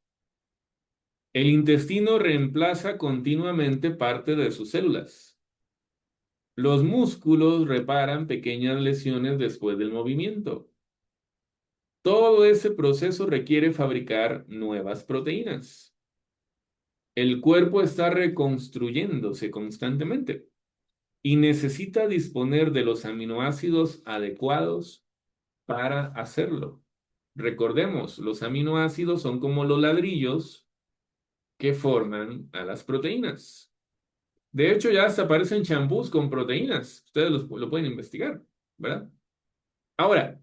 El intestino reemplaza continuamente parte de sus células. Los músculos reparan pequeñas lesiones después del movimiento. Todo ese proceso requiere fabricar nuevas proteínas. El cuerpo está reconstruyéndose constantemente y necesita disponer de los aminoácidos adecuados para hacerlo. Recordemos, los aminoácidos son como los ladrillos que forman a las proteínas. De hecho, ya hasta aparecen champús con proteínas. Ustedes lo pueden investigar, ¿verdad? Ahora,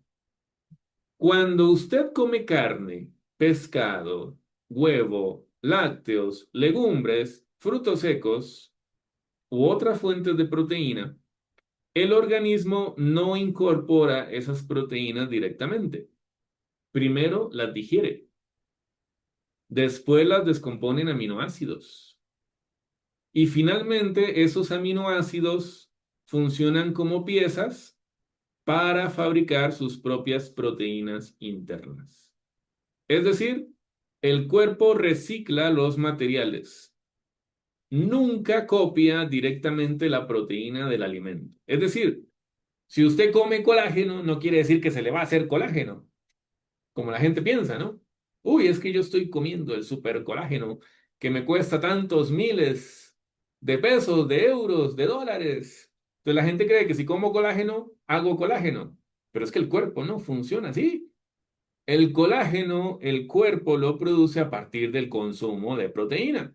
cuando usted come carne, pescado, huevo, lácteos, legumbres, frutos secos u otras fuentes de proteína, el organismo no incorpora esas proteínas directamente. Primero las digiere. Después las descompone en aminoácidos. Y finalmente esos aminoácidos funcionan como piezas para fabricar sus propias proteínas internas. Es decir, el cuerpo recicla los materiales. nunca copia directamente la proteína del alimento. Es decir, si usted come colágeno, no quiere decir que se le va a hacer colágeno, como la gente piensa, ¿no? Uy, es que yo estoy comiendo el super colágeno que me cuesta tantos miles de pesos, de euros, de dólares. Entonces la gente cree que si como colágeno, hago colágeno. Pero es que el cuerpo no funciona así. El colágeno, el cuerpo lo produce a partir del consumo de proteína.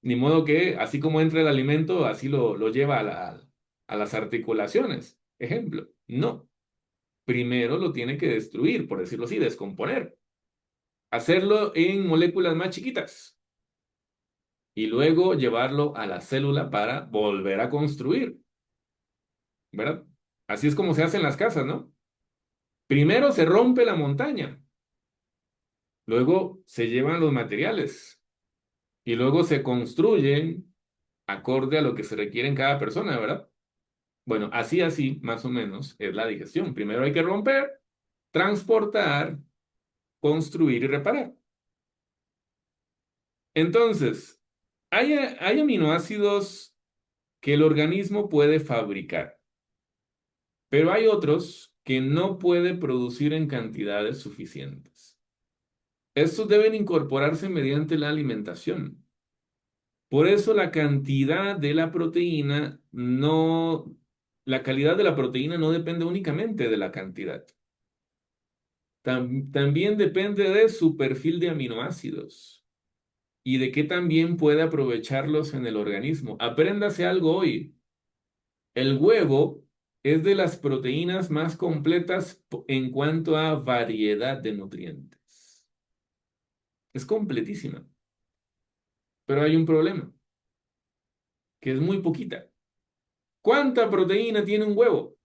Ni modo que, así como entra el alimento, así lo lleva a las articulaciones. Ejemplo, no. Primero lo tiene que destruir, por decirlo así, descomponer. Hacerlo en moléculas más chiquitas y luego llevarlo a la célula para volver a construir, ¿verdad? Así es como se hace en las casas, ¿no? Primero se rompe la montaña, luego se llevan los materiales y luego se construyen acorde a lo que se requiere en cada persona, ¿verdad? Bueno, así, más o menos, es la digestión. Primero hay que romper, transportar, construir y reparar. Entonces, hay aminoácidos que el organismo puede fabricar, pero hay otros que no puede producir en cantidades suficientes. Estos deben incorporarse mediante la alimentación. Por eso la cantidad de la proteína no, la calidad de la proteína no depende únicamente de la cantidad. También depende de su perfil de aminoácidos y de qué también puede aprovecharlos en el organismo. Apréndase algo hoy. El huevo es de las proteínas más completas en cuanto a variedad de nutrientes. Es completísima, pero hay un problema, que es muy poquita. ¿Cuánta proteína tiene un huevo?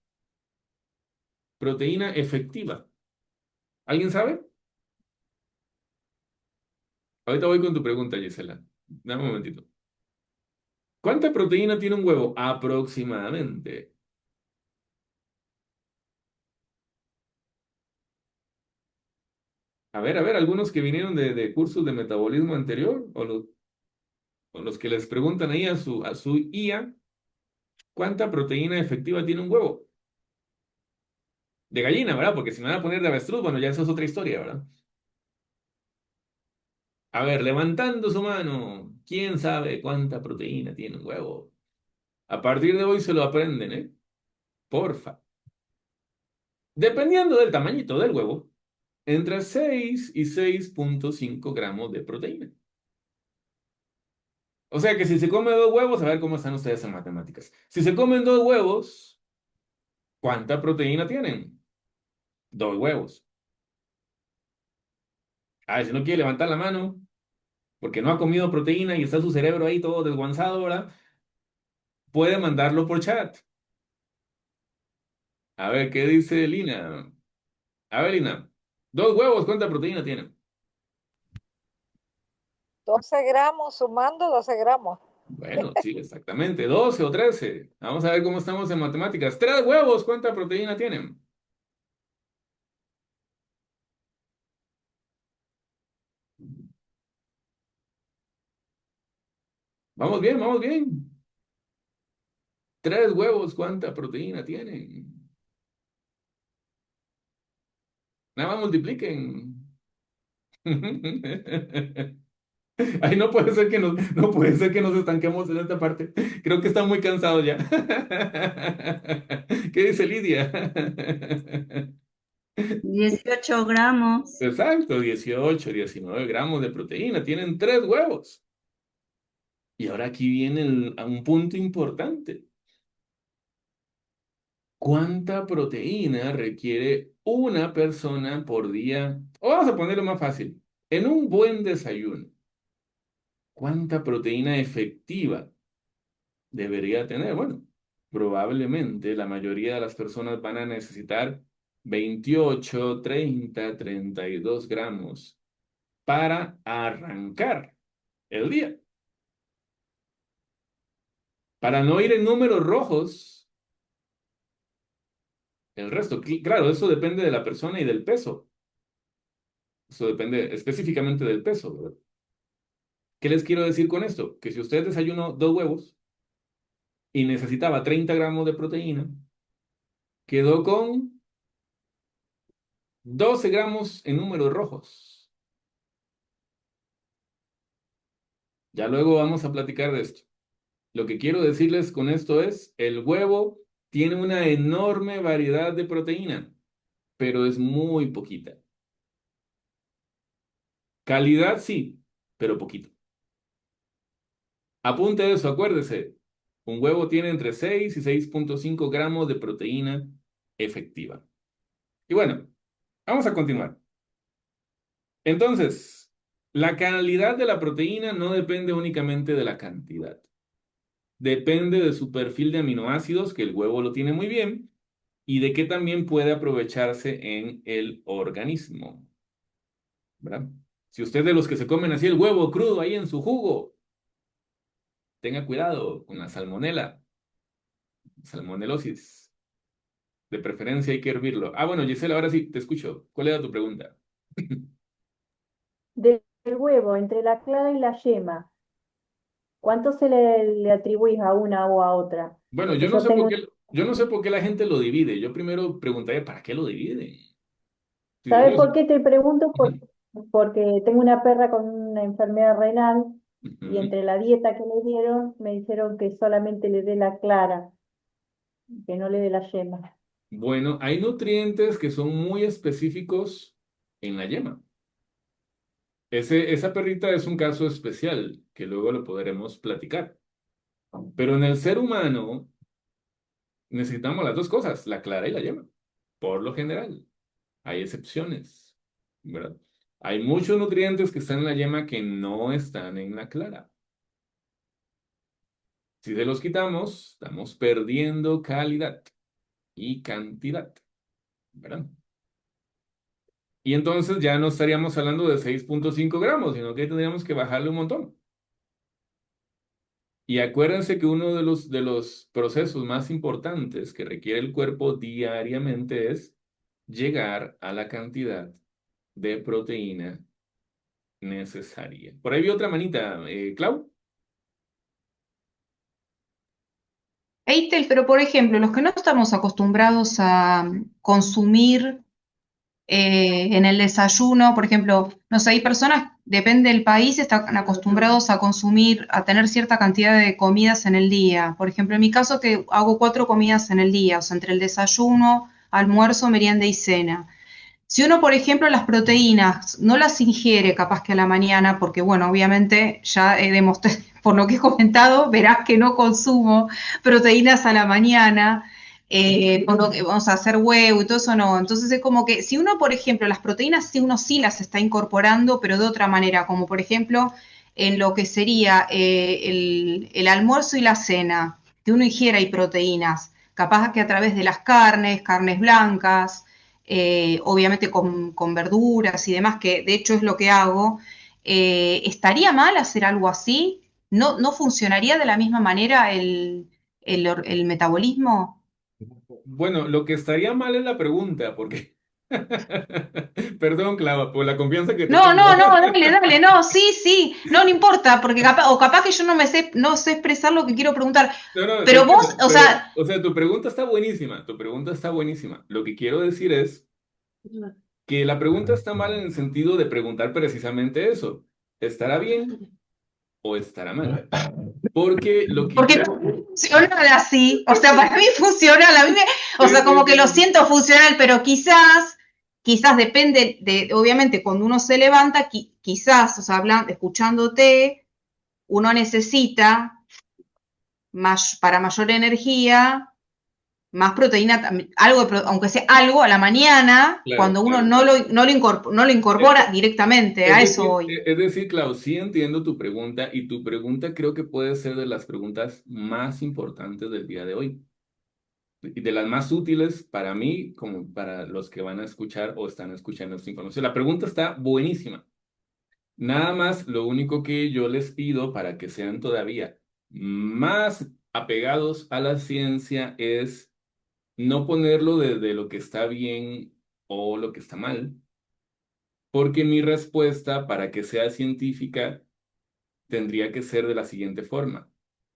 Proteína efectiva. ¿Alguien sabe? Ahorita voy con tu pregunta, Gisela. Dame un momentito. ¿Cuánta proteína tiene un huevo? Aproximadamente. A ver, algunos que vinieron de cursos de metabolismo anterior o los que les preguntan ahí a su IA, ¿cuánta proteína efectiva tiene un huevo? De gallina, ¿verdad? Porque si me van a poner de avestruz, bueno, ya eso es otra historia, ¿verdad? A ver, levantando su mano, ¿quién sabe cuánta proteína tiene un huevo? A partir de hoy se lo aprenden, ¿eh? Porfa. Dependiendo del tamañito del huevo, entre 6 y 6,5 gramos de proteína. O sea que si se come dos huevos, a ver cómo están ustedes en matemáticas. Si se comen dos huevos, ¿cuánta proteína tienen? Dos huevos. A ver, si no quiere levantar la mano, porque no ha comido proteína y está su cerebro ahí todo desguanzado, ¿verdad? Puede mandarlo por chat. A ver, ¿qué dice Lina? A ver, Lina, dos huevos, ¿cuánta proteína tienen? 12 gramos, sumando 12 gramos. Bueno, sí, exactamente, 12 o 13. Vamos a ver cómo estamos en matemáticas. Tres huevos, ¿cuánta proteína tienen? Vamos bien, vamos bien. Tres huevos, ¿cuánta proteína tienen? Nada más multipliquen. Ay, no puede ser que no puede ser que nos estanquemos en esta parte. Creo que está muy cansado ya. ¿Qué dice Lidia? 18 gramos. Exacto, 18, 19 gramos de proteína. Tienen tres huevos. Y ahora aquí viene a un punto importante. ¿Cuánta proteína requiere una persona por día? O vamos a ponerlo más fácil. En un buen desayuno, ¿cuánta proteína efectiva debería tener? Bueno, probablemente la mayoría de las personas van a necesitar 28, 30, 32 gramos para arrancar el día. Para no ir en números rojos, el resto, claro, eso depende de la persona y del peso. Eso depende específicamente del peso, ¿verdad? ¿Qué les quiero decir con esto? Que si usted desayunó 2 huevos y necesitaba 30 gramos de proteína, quedó con 12 gramos en números rojos. Ya luego vamos a platicar de esto. Lo que quiero decirles con esto es, el huevo tiene una enorme variedad de proteína, pero es muy poquita. Calidad sí, pero poquito. Apunte eso, acuérdese. Un huevo tiene entre 6 y 6,5 gramos de proteína efectiva. Y bueno, vamos a continuar. Entonces, la calidad de la proteína no depende únicamente de la cantidad. Depende de su perfil de aminoácidos, que el huevo lo tiene muy bien, y de qué también puede aprovecharse en el organismo, ¿verdad? Si usted es de los que se comen así el huevo crudo ahí en su jugo, tenga cuidado con la salmonela, salmonelosis. De preferencia hay que hervirlo. Ah, bueno, Gisela, ahora sí, te escucho. ¿Cuál era tu pregunta? Del huevo, entre la clara y la yema, ¿cuánto le atribuís a una o a otra? Bueno, Porque yo yo no sé por qué la gente lo divide. Yo primero preguntaría, ¿para qué lo dividen? Si ¿sabes ellos- por qué te pregunto? Porque tengo una perra con una enfermedad renal y Ujú. entre la dieta que le dieron, me dijeron que solamente le dé la clara, que no le dé la yema. Bueno, hay nutrientes que son muy específicos en la yema. Esa perrita es un caso especial que luego lo podremos platicar. Pero en el ser humano necesitamos las dos cosas, la clara y la yema. Por lo general, hay excepciones, ¿verdad? Hay muchos nutrientes que están en la yema que no están en la clara. Si se los quitamos, estamos perdiendo calidad y cantidad, ¿verdad? Y entonces ya no estaríamos hablando de 6,5 gramos, sino que tendríamos que bajarle un montón. Y acuérdense que uno de los procesos más importantes que requiere el cuerpo diariamente es llegar a la cantidad de proteína necesaria. Por ahí vi otra manita, Clau. Eitel, pero por ejemplo, los que no estamos acostumbrados a consumir en el desayuno, por ejemplo, no sé, hay personas, depende del país, están acostumbrados a consumir, a tener cierta cantidad de comidas en el día. Por ejemplo, en mi caso que hago 4 comidas en el día, o sea, entre el desayuno, almuerzo, merienda y cena. Si uno, por ejemplo, las proteínas no las ingiere capaz que a la mañana, porque bueno, obviamente ya he demostrado, por lo que he comentado, verás que no consumo proteínas a la mañana, por lo que vamos a hacer huevo y todo eso no. Entonces es como que si uno, por ejemplo, las proteínas sí uno sí las está incorporando, pero de otra manera, como por ejemplo en lo que sería el almuerzo y la cena, que uno ingiera y proteínas, capaz que a través de las carnes blancas, obviamente con verduras y demás, que de hecho es lo que hago, ¿estaría mal hacer algo así? ¿No funcionaría de la misma manera el metabolismo? Bueno, lo que estaría mal es la pregunta, porque... Perdón, Clau, por la confianza que te No, tengo. no, no, dale, no, sí, sí, no importa, porque capaz que yo no sé expresar lo que quiero preguntar, No, no, te pero vos, entiendo, o pero, sea, o sea, tu pregunta está buenísima, tu pregunta está buenísima. Lo que quiero decir es que la pregunta está mal en el sentido de preguntar precisamente eso. ¿Estará bien o estará mal? Porque lo que porque yo... funciona así, o sea, para mí funciona, o Sí, sea, sí, como que lo sí, sí. siento funcional, pero quizás depende de, obviamente, cuando uno se levanta, quizás, o sea, escuchándote, uno necesita para mayor energía, más proteína, algo aunque sea algo a la mañana, Claro, cuando uno claro, claro. no lo incorpora directamente, a eso voy. Es decir, Clau, sí entiendo tu pregunta y tu pregunta creo que puede ser de las preguntas más importantes del día de hoy y de las más útiles para mí como para los que van a escuchar o están escuchando esta información. La pregunta está buenísima. Nada más, lo único que yo les pido para que sean todavía más apegados a la ciencia es no ponerlo desde lo que está bien o lo que está mal, porque mi respuesta para que sea científica tendría que ser de la siguiente forma.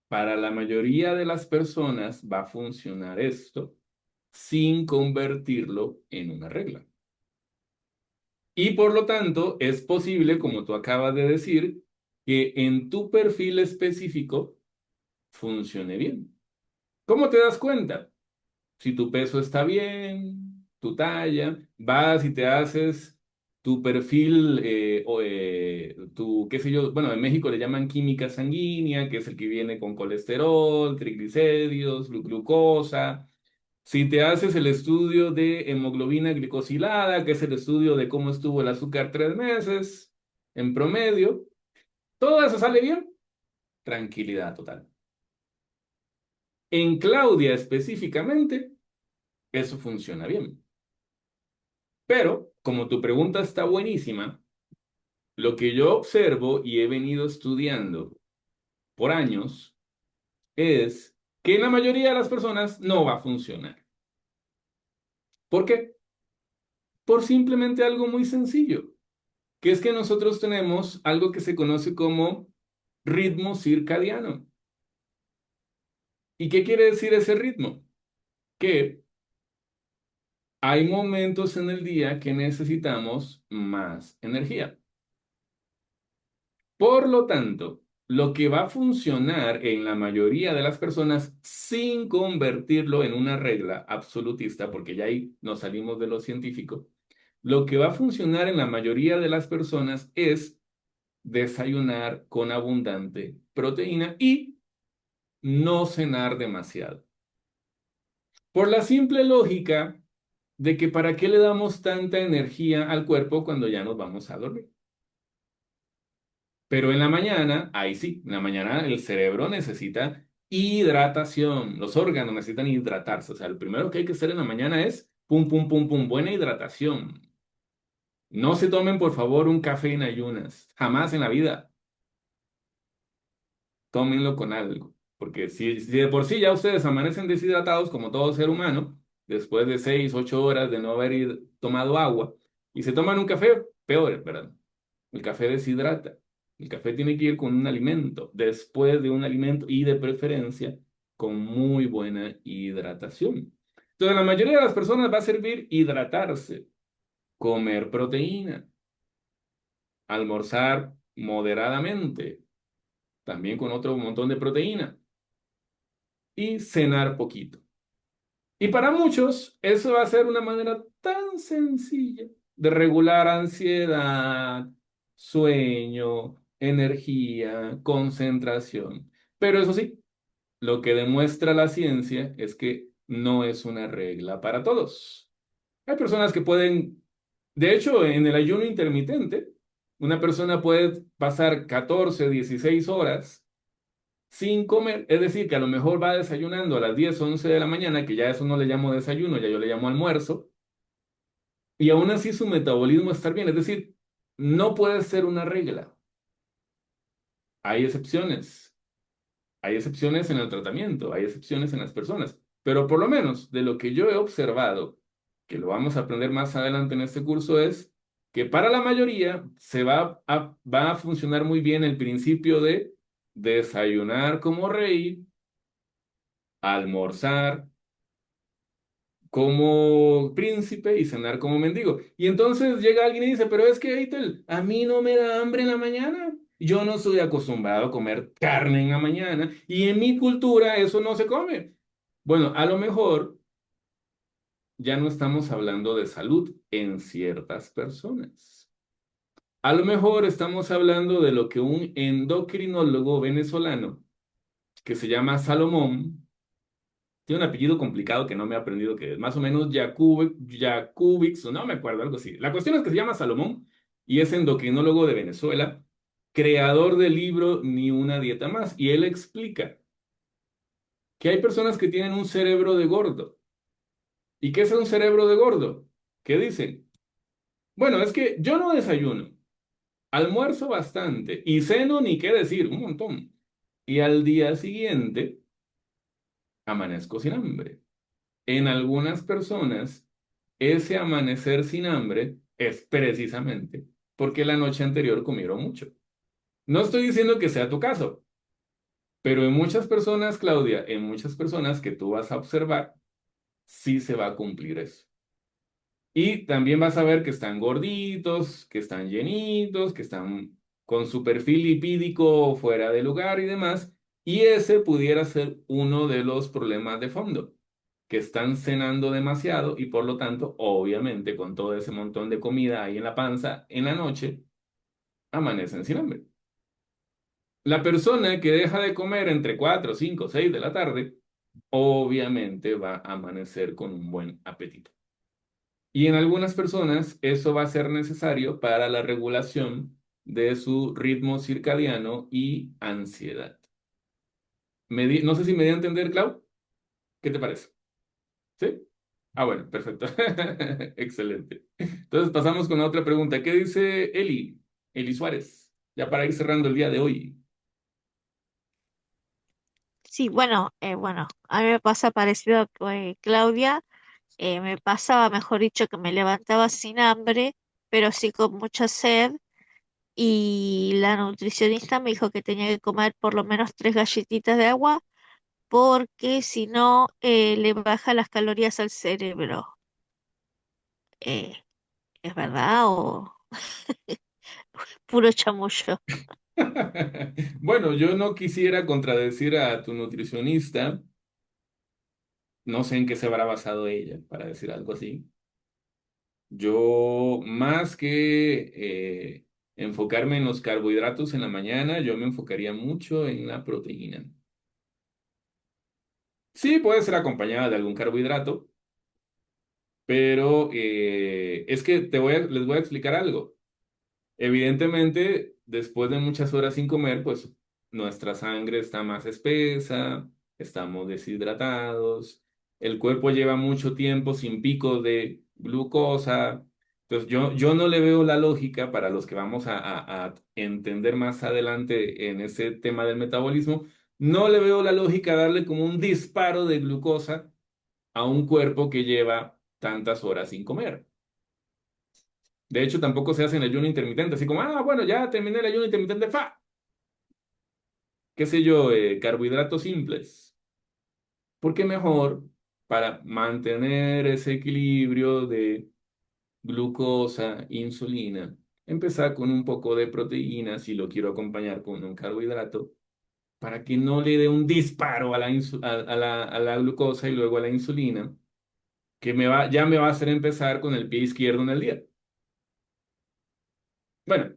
Para la mayoría de las personas va a funcionar esto sin convertirlo en una regla. Y por lo tanto, es posible, como tú acabas de decir, que en tu perfil específico funcione bien. ¿Cómo te das cuenta? Si tu peso está bien, tu talla, vas y te haces tu perfil, tu, qué sé yo, bueno, en México le llaman química sanguínea, que es el que viene con colesterol, triglicéridos, glucosa. Si te haces el estudio de hemoglobina glicosilada, que es el estudio de cómo estuvo el azúcar 3 meses en promedio, todo eso sale bien, tranquilidad total. En Claudia específicamente, eso funciona bien. Pero, como tu pregunta está buenísima, lo que yo observo y he venido estudiando por años es que en la mayoría de las personas no va a funcionar. ¿Por qué? Por simplemente algo muy sencillo, que es que nosotros tenemos algo que se conoce como ritmo circadiano. ¿Y qué quiere decir ese ritmo? Que hay momentos en el día que necesitamos más energía. Por lo tanto, lo que va a funcionar en la mayoría de las personas sin convertirlo en una regla absolutista, porque ya ahí nos salimos de lo científico, lo que va a funcionar en la mayoría de las personas es desayunar con abundante proteína y no cenar demasiado. Por la simple lógica de que para qué le damos tanta energía al cuerpo cuando ya nos vamos a dormir. Pero en la mañana, ahí sí, en la mañana el cerebro necesita hidratación, los órganos necesitan hidratarse. O sea, lo primero que hay que hacer en la mañana es pum, pum, pum, pum, buena hidratación. No se tomen, por favor, un café en ayunas, jamás en la vida. Tómenlo con algo, porque si de por sí ya ustedes amanecen deshidratados como todo ser humano, después de 6, 8 horas de no haber tomado agua, y se toman un café, peor, ¿verdad? El café deshidrata. El café tiene que ir con un alimento, después de un alimento y de preferencia con muy buena hidratación. Entonces, la mayoría de las personas va a servir hidratarse, comer proteína, almorzar moderadamente, también con otro montón de proteína, y cenar poquito. Y para muchos, eso va a ser una manera tan sencilla de regular ansiedad, sueño, energía, concentración. Pero eso sí, lo que demuestra la ciencia es que no es una regla para todos. Hay personas que pueden, de hecho, en el ayuno intermitente, una persona puede pasar 14, 16 horas sin comer, es decir, que a lo mejor va desayunando a las 10, 11 de la mañana, que ya eso no le llamo desayuno, ya yo le llamo almuerzo, y aún así su metabolismo está bien, es decir, no puede ser una regla. Hay excepciones. Hay excepciones en el tratamiento, hay excepciones en las personas, pero por lo menos de lo que yo he observado, que lo vamos a aprender más adelante en este curso, es que para la mayoría va a funcionar muy bien el principio de desayunar como rey, almorzar como príncipe y cenar como mendigo. Y entonces llega alguien y dice, pero es que, Eitel, a mí no me da hambre en la mañana. Yo no estoy acostumbrado a comer carne en la mañana y en mi cultura eso no se come. Bueno, a lo mejor ya no estamos hablando de salud en ciertas personas. A lo mejor estamos hablando de lo que un endocrinólogo venezolano que se llama Salomón, tiene un apellido complicado que no me he aprendido, que es más o menos Jakubix, o no me acuerdo, algo así. La cuestión es que se llama Salomón y es endocrinólogo de Venezuela, creador del libro Ni una dieta más. Y él explica que hay personas que tienen un cerebro de gordo. ¿Y qué es un cerebro de gordo? ¿Qué dicen? Bueno, es que yo no desayuno, almuerzo bastante y ceno ni qué decir, un montón. Y al día siguiente amanezco sin hambre. En algunas personas, ese amanecer sin hambre es precisamente porque la noche anterior comieron mucho. No estoy diciendo que sea tu caso, pero en muchas personas, Claudia, en muchas personas que tú vas a observar, sí se va a cumplir eso. Y también vas a ver que están gorditos, que están llenitos, que están con su perfil lipídico fuera de lugar y demás. Y ese pudiera ser uno de los problemas de fondo, que están cenando demasiado y por lo tanto, obviamente, con todo ese montón de comida ahí en la panza, en la noche, amanecen sin hambre. La persona que deja de comer entre 4, 5, 6 de la tarde, obviamente va a amanecer con un buen apetito. Y en algunas personas eso va a ser necesario para la regulación de su ritmo circadiano y ansiedad. No sé si me di a entender, Clau. ¿Qué te parece? ¿Sí? Ah, bueno, perfecto. Excelente. Entonces pasamos con la otra pregunta. ¿Qué dice Eli? Eli Suárez. Ya para ir cerrando el día de hoy. Sí, bueno, a mí me pasa parecido a Claudia. Me pasaba, mejor dicho, que me levantaba sin hambre, pero sí con mucha sed. Y la nutricionista me dijo que tenía que comer por lo menos 3 galletitas de agua, porque si no, le baja las calorías al cerebro. Eh, ¿Es verdad o puro chamullo? Bueno, yo no quisiera contradecir a tu nutricionista. No sé en qué se habrá basado ella para decir algo así. Yo, más que enfocarme en los carbohidratos en la mañana, yo me enfocaría mucho en la proteína. Sí, puede ser acompañada de algún carbohidrato, pero es que les voy a explicar algo. Evidentemente, después de muchas horas sin comer, pues nuestra sangre está más espesa, estamos deshidratados, el cuerpo lleva mucho tiempo sin picos de glucosa. Entonces, yo no le veo la lógica para los que vamos a entender más adelante en ese tema del metabolismo, no le veo la lógica darle como un disparo de glucosa a un cuerpo que lleva tantas horas sin comer. De hecho, tampoco se hace en ayuno intermitente, así como, bueno, ya terminé el ayuno intermitente, ¡fa! Qué sé yo, carbohidratos simples. Porque mejor, para mantener ese equilibrio de glucosa, insulina, empezar con un poco de proteína, si lo quiero acompañar con un carbohidrato, para que no le dé un disparo a la glucosa y luego a la insulina, que ya me va a hacer empezar con el pie izquierdo en el día. Bueno.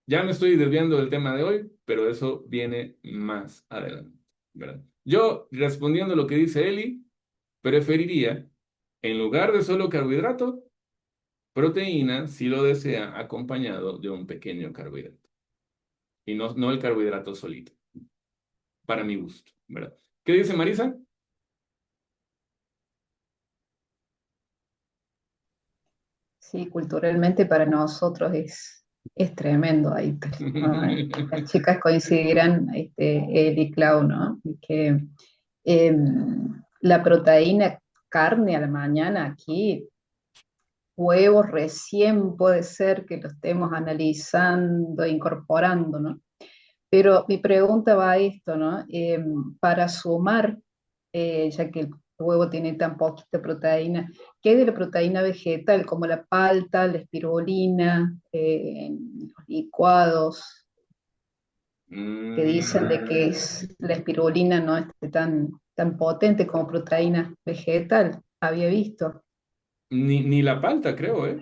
Ya me estoy desviando del tema de hoy, pero eso viene más adelante, ¿verdad? Yo, respondiendo a lo que dice Eli, preferiría, en lugar de solo carbohidrato, proteína, si lo desea, acompañado de un pequeño carbohidrato. Y no el carbohidrato solito, para mi gusto, ¿verdad? ¿Qué dice Marisa? Sí, culturalmente para nosotros es tremendo ahí. Las chicas coincidirán, Ed y Clau, ¿no? Que la proteína, carne a la mañana aquí, huevos recién puede ser que lo estemos analizando, incorporando, ¿no? Pero mi pregunta va a esto, ¿no? Para sumar, ya que el huevo tiene tan poquita proteína, ¿qué hay de la proteína vegetal, como la palta, la espirulina, los licuados, que dicen de que la espirulina no es tan potente como proteína vegetal? Había visto. Ni la palta, creo, ¿eh?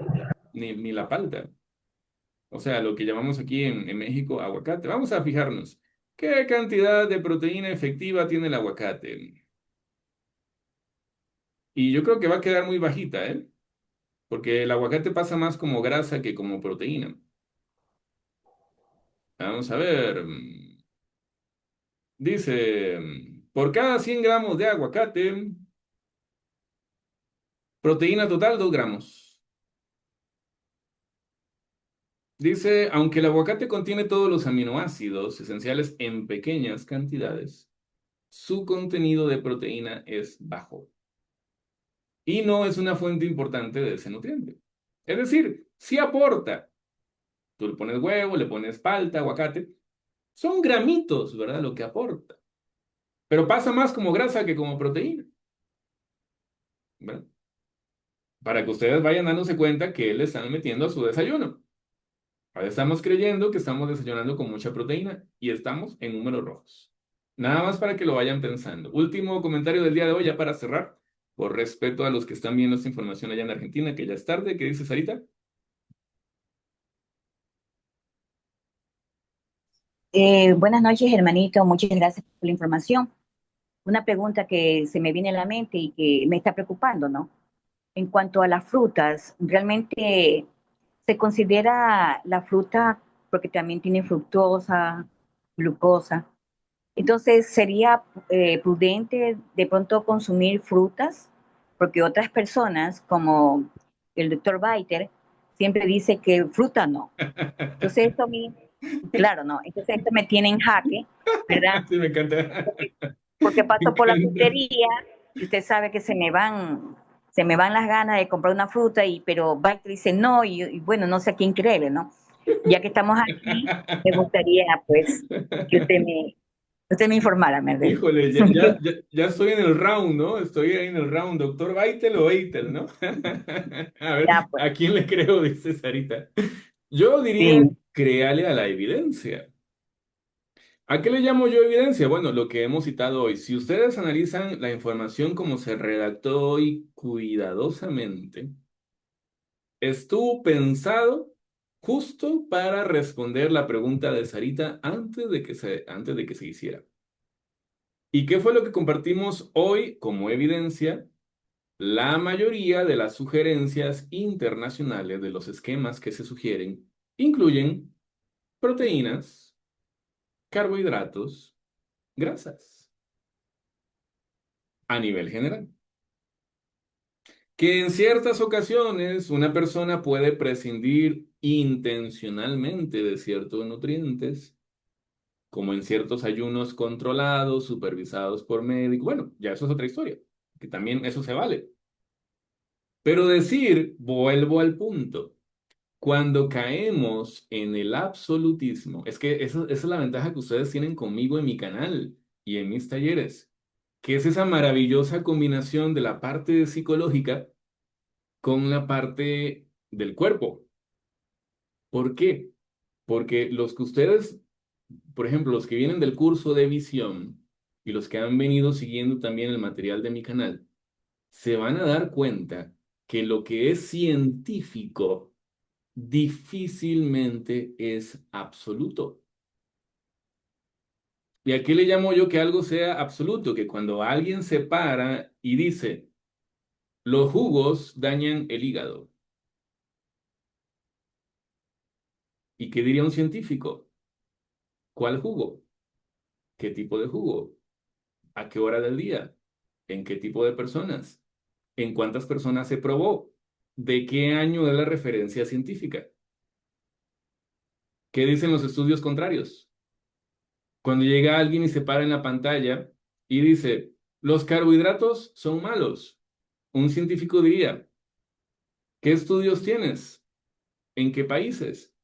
Ni la palta. O sea, lo que llamamos aquí en México aguacate. Vamos a fijarnos. ¿Qué cantidad de proteína efectiva tiene el aguacate? Y yo creo que va a quedar muy bajita, ¿eh? Porque el aguacate pasa más como grasa que como proteína. Vamos a ver. Dice, por cada 100 gramos de aguacate, proteína total 2 gramos. Dice, aunque el aguacate contiene todos los aminoácidos esenciales en pequeñas cantidades, su contenido de proteína es bajo y no es una fuente importante de ese nutriente. Es decir, sí aporta, Tú le pones huevo, le pones palta, aguacate. Son gramitos, ¿verdad? Lo que aporta. Pero pasa más como grasa que como proteína, ¿verdad? Para que ustedes vayan dándose cuenta que le están metiendo a su desayuno. Ahora estamos creyendo que estamos desayunando con mucha proteína y estamos en números rojos. Nada más para que lo vayan pensando. Último comentario del día de hoy, ya para cerrar, por respeto a los que están viendo esta información allá en Argentina, que ya es tarde. ¿Qué dice Sarita? Buenas noches, hermanito. Muchas gracias por la información. Una pregunta que se me viene a la mente y que me está preocupando, ¿no? En cuanto a las frutas, ¿realmente se considera la fruta porque también tiene fructosa, glucosa? Entonces, ¿sería prudente de pronto consumir frutas? Porque otras personas, como el doctor Biter, siempre dice que fruta no. Entonces, esto a mí, claro, no. Entonces, esto me tiene en jaque, ¿verdad? Sí, me encanta. Porque Me paso por la encanta. frutería y usted sabe que se me van las ganas de comprar una fruta, pero Biter dice no, y bueno, no sé a quién creerle, ¿no? Ya que estamos aquí, me gustaría, pues, que usted me informara, ¿verdad? Híjole, ya estoy en el round, ¿no? Estoy ahí en el round, doctor Baitel o Eitel, ¿no? A ver, Ya, pues, ¿a quién le creo? Dice Sarita. Yo diría, sí. créale a la evidencia. ¿A qué le llamo yo evidencia? Bueno, lo que hemos citado hoy. Si ustedes analizan la información como se redactó hoy cuidadosamente, estuvo pensado justo para responder la pregunta de Sarita antes de que se hiciera. ¿Y qué fue lo que compartimos hoy como evidencia? La mayoría de las sugerencias internacionales de los esquemas que se sugieren incluyen proteínas, carbohidratos, grasas, a nivel general. Que en ciertas ocasiones una persona puede prescindir intencionalmente de ciertos nutrientes, como en ciertos ayunos controlados, supervisados por médicos. Bueno, ya eso es otra historia, que también eso se vale. Pero decir, vuelvo al punto, cuando caemos en el absolutismo, es que esa es la ventaja que ustedes tienen conmigo en mi canal y en mis talleres, que es esa maravillosa combinación de la parte psicológica con la parte del cuerpo. ¿Por qué? Porque los que ustedes, por ejemplo, los que vienen del curso de visión y los que han venido siguiendo también el material de mi canal, se van a dar cuenta que lo que es científico difícilmente es absoluto. ¿Y a qué le llamo yo que algo sea absoluto? Que cuando alguien se para y dice, los jugos dañan el hígado. ¿Y qué diría un científico? ¿Cuál jugo? ¿Qué tipo de jugo? ¿A qué hora del día? ¿En qué tipo de personas? ¿En cuántas personas se probó? ¿De qué año es la referencia científica? ¿Qué dicen los estudios contrarios? Cuando llega alguien y se para en la pantalla y dice, los carbohidratos son malos, un científico diría, ¿qué estudios tienes? ¿En qué países?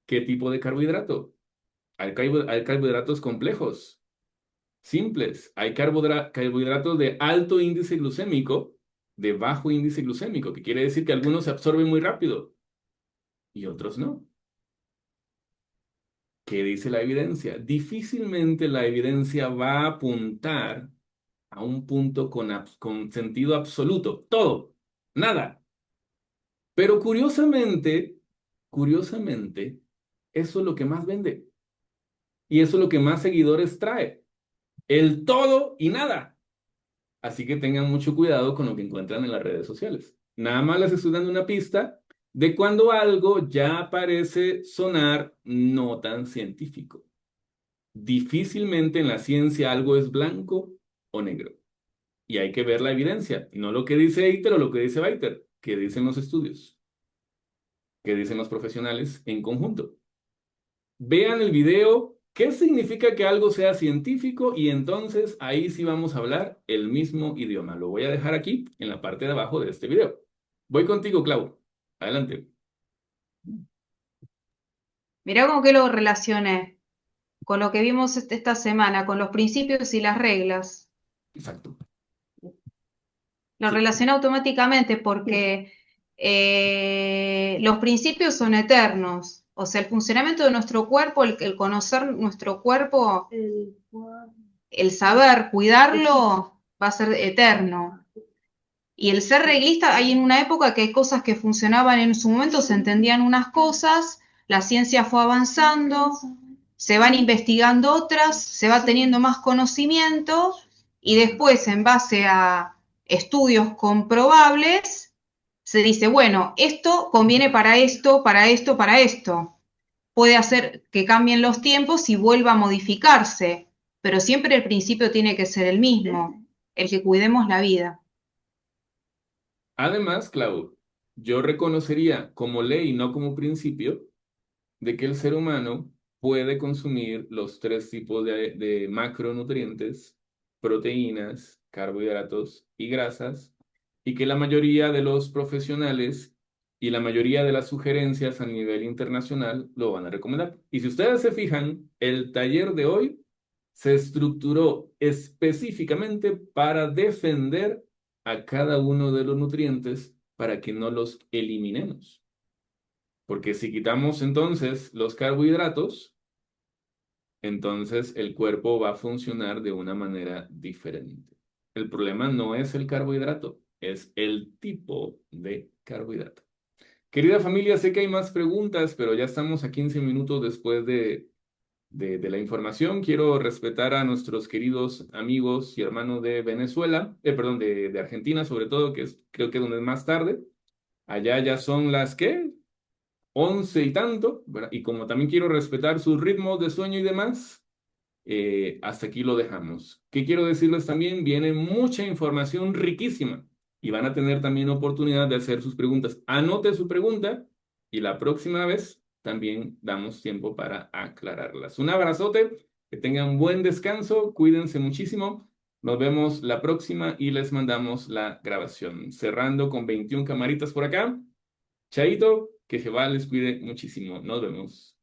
¿Qué tipo de carbohidrato? Hay carbohidratos complejos, simples. Hay carbohidratos de alto índice glucémico, de bajo índice glucémico, que quiere decir que algunos se absorben muy rápido y otros no. ¿Qué dice la evidencia? Difícilmente la evidencia va a apuntar a un punto con sentido absoluto. Todo, nada. Pero curiosamente, eso es lo que más vende. Y eso es lo que más seguidores trae. El todo y nada. Así que tengan mucho cuidado con lo que encuentran en las redes sociales. Nada más les estoy dando una pista de cuando algo ya parece sonar no tan científico. Difícilmente en la ciencia algo es blanco o negro. Y hay que ver la evidencia, no lo que dice Eiter o lo que dice Weiter, que dicen los estudios, que dicen los profesionales en conjunto. Vean el video, qué significa que algo sea científico y entonces ahí sí vamos a hablar el mismo idioma. Lo voy a dejar aquí en la parte de abajo de este video. Voy contigo, Clau. Adelante. Mirá cómo que lo relacioné con lo que vimos esta semana, con los principios y las reglas. Exacto. Lo Sí. relacioné automáticamente porque los principios son eternos. O sea, el funcionamiento de nuestro cuerpo, el conocer nuestro cuerpo, el saber cuidarlo, va a ser eterno. Y el ser reglista, hay en una época que hay cosas que funcionaban en su momento, se entendían unas cosas, la ciencia fue avanzando, se van investigando otras, se va teniendo más conocimiento y después en base a estudios comprobables se dice, bueno, esto conviene para esto, para esto, para esto. Puede hacer que cambien los tiempos y vuelva a modificarse, pero siempre el principio tiene que ser el mismo, el que cuidemos la vida. Además, Clau, yo reconocería como ley, no como principio, de que el ser humano puede consumir los tres tipos de macronutrientes, proteínas, carbohidratos y grasas, y que la mayoría de los profesionales y la mayoría de las sugerencias a nivel internacional lo van a recomendar. Y si ustedes se fijan, el taller de hoy se estructuró específicamente para defender a cada uno de los nutrientes para que no los eliminemos. Porque si quitamos entonces los carbohidratos, entonces el cuerpo va a funcionar de una manera diferente. El problema no es el carbohidrato, es el tipo de carbohidrato. Querida familia, sé que hay más preguntas, pero ya estamos a 15 minutos después de la información. Quiero respetar a nuestros queridos amigos y hermanos de Venezuela, perdón, de Argentina sobre todo, que creo que es donde es más tarde. Allá ya son las, ¿qué? 11 y tanto, ¿verdad? Y como también quiero respetar sus ritmos de sueño y demás, hasta aquí lo dejamos. ¿Qué quiero decirles también? Viene mucha información riquísima y van a tener también oportunidad de hacer sus preguntas. Anote su pregunta y la próxima vez también damos tiempo para aclararlas. Un abrazote, que tengan buen descanso, cuídense muchísimo. Nos vemos la próxima y les mandamos la grabación. Cerrando con 21 camaritas por acá. Chaito, que Jehová les cuide muchísimo. Nos vemos.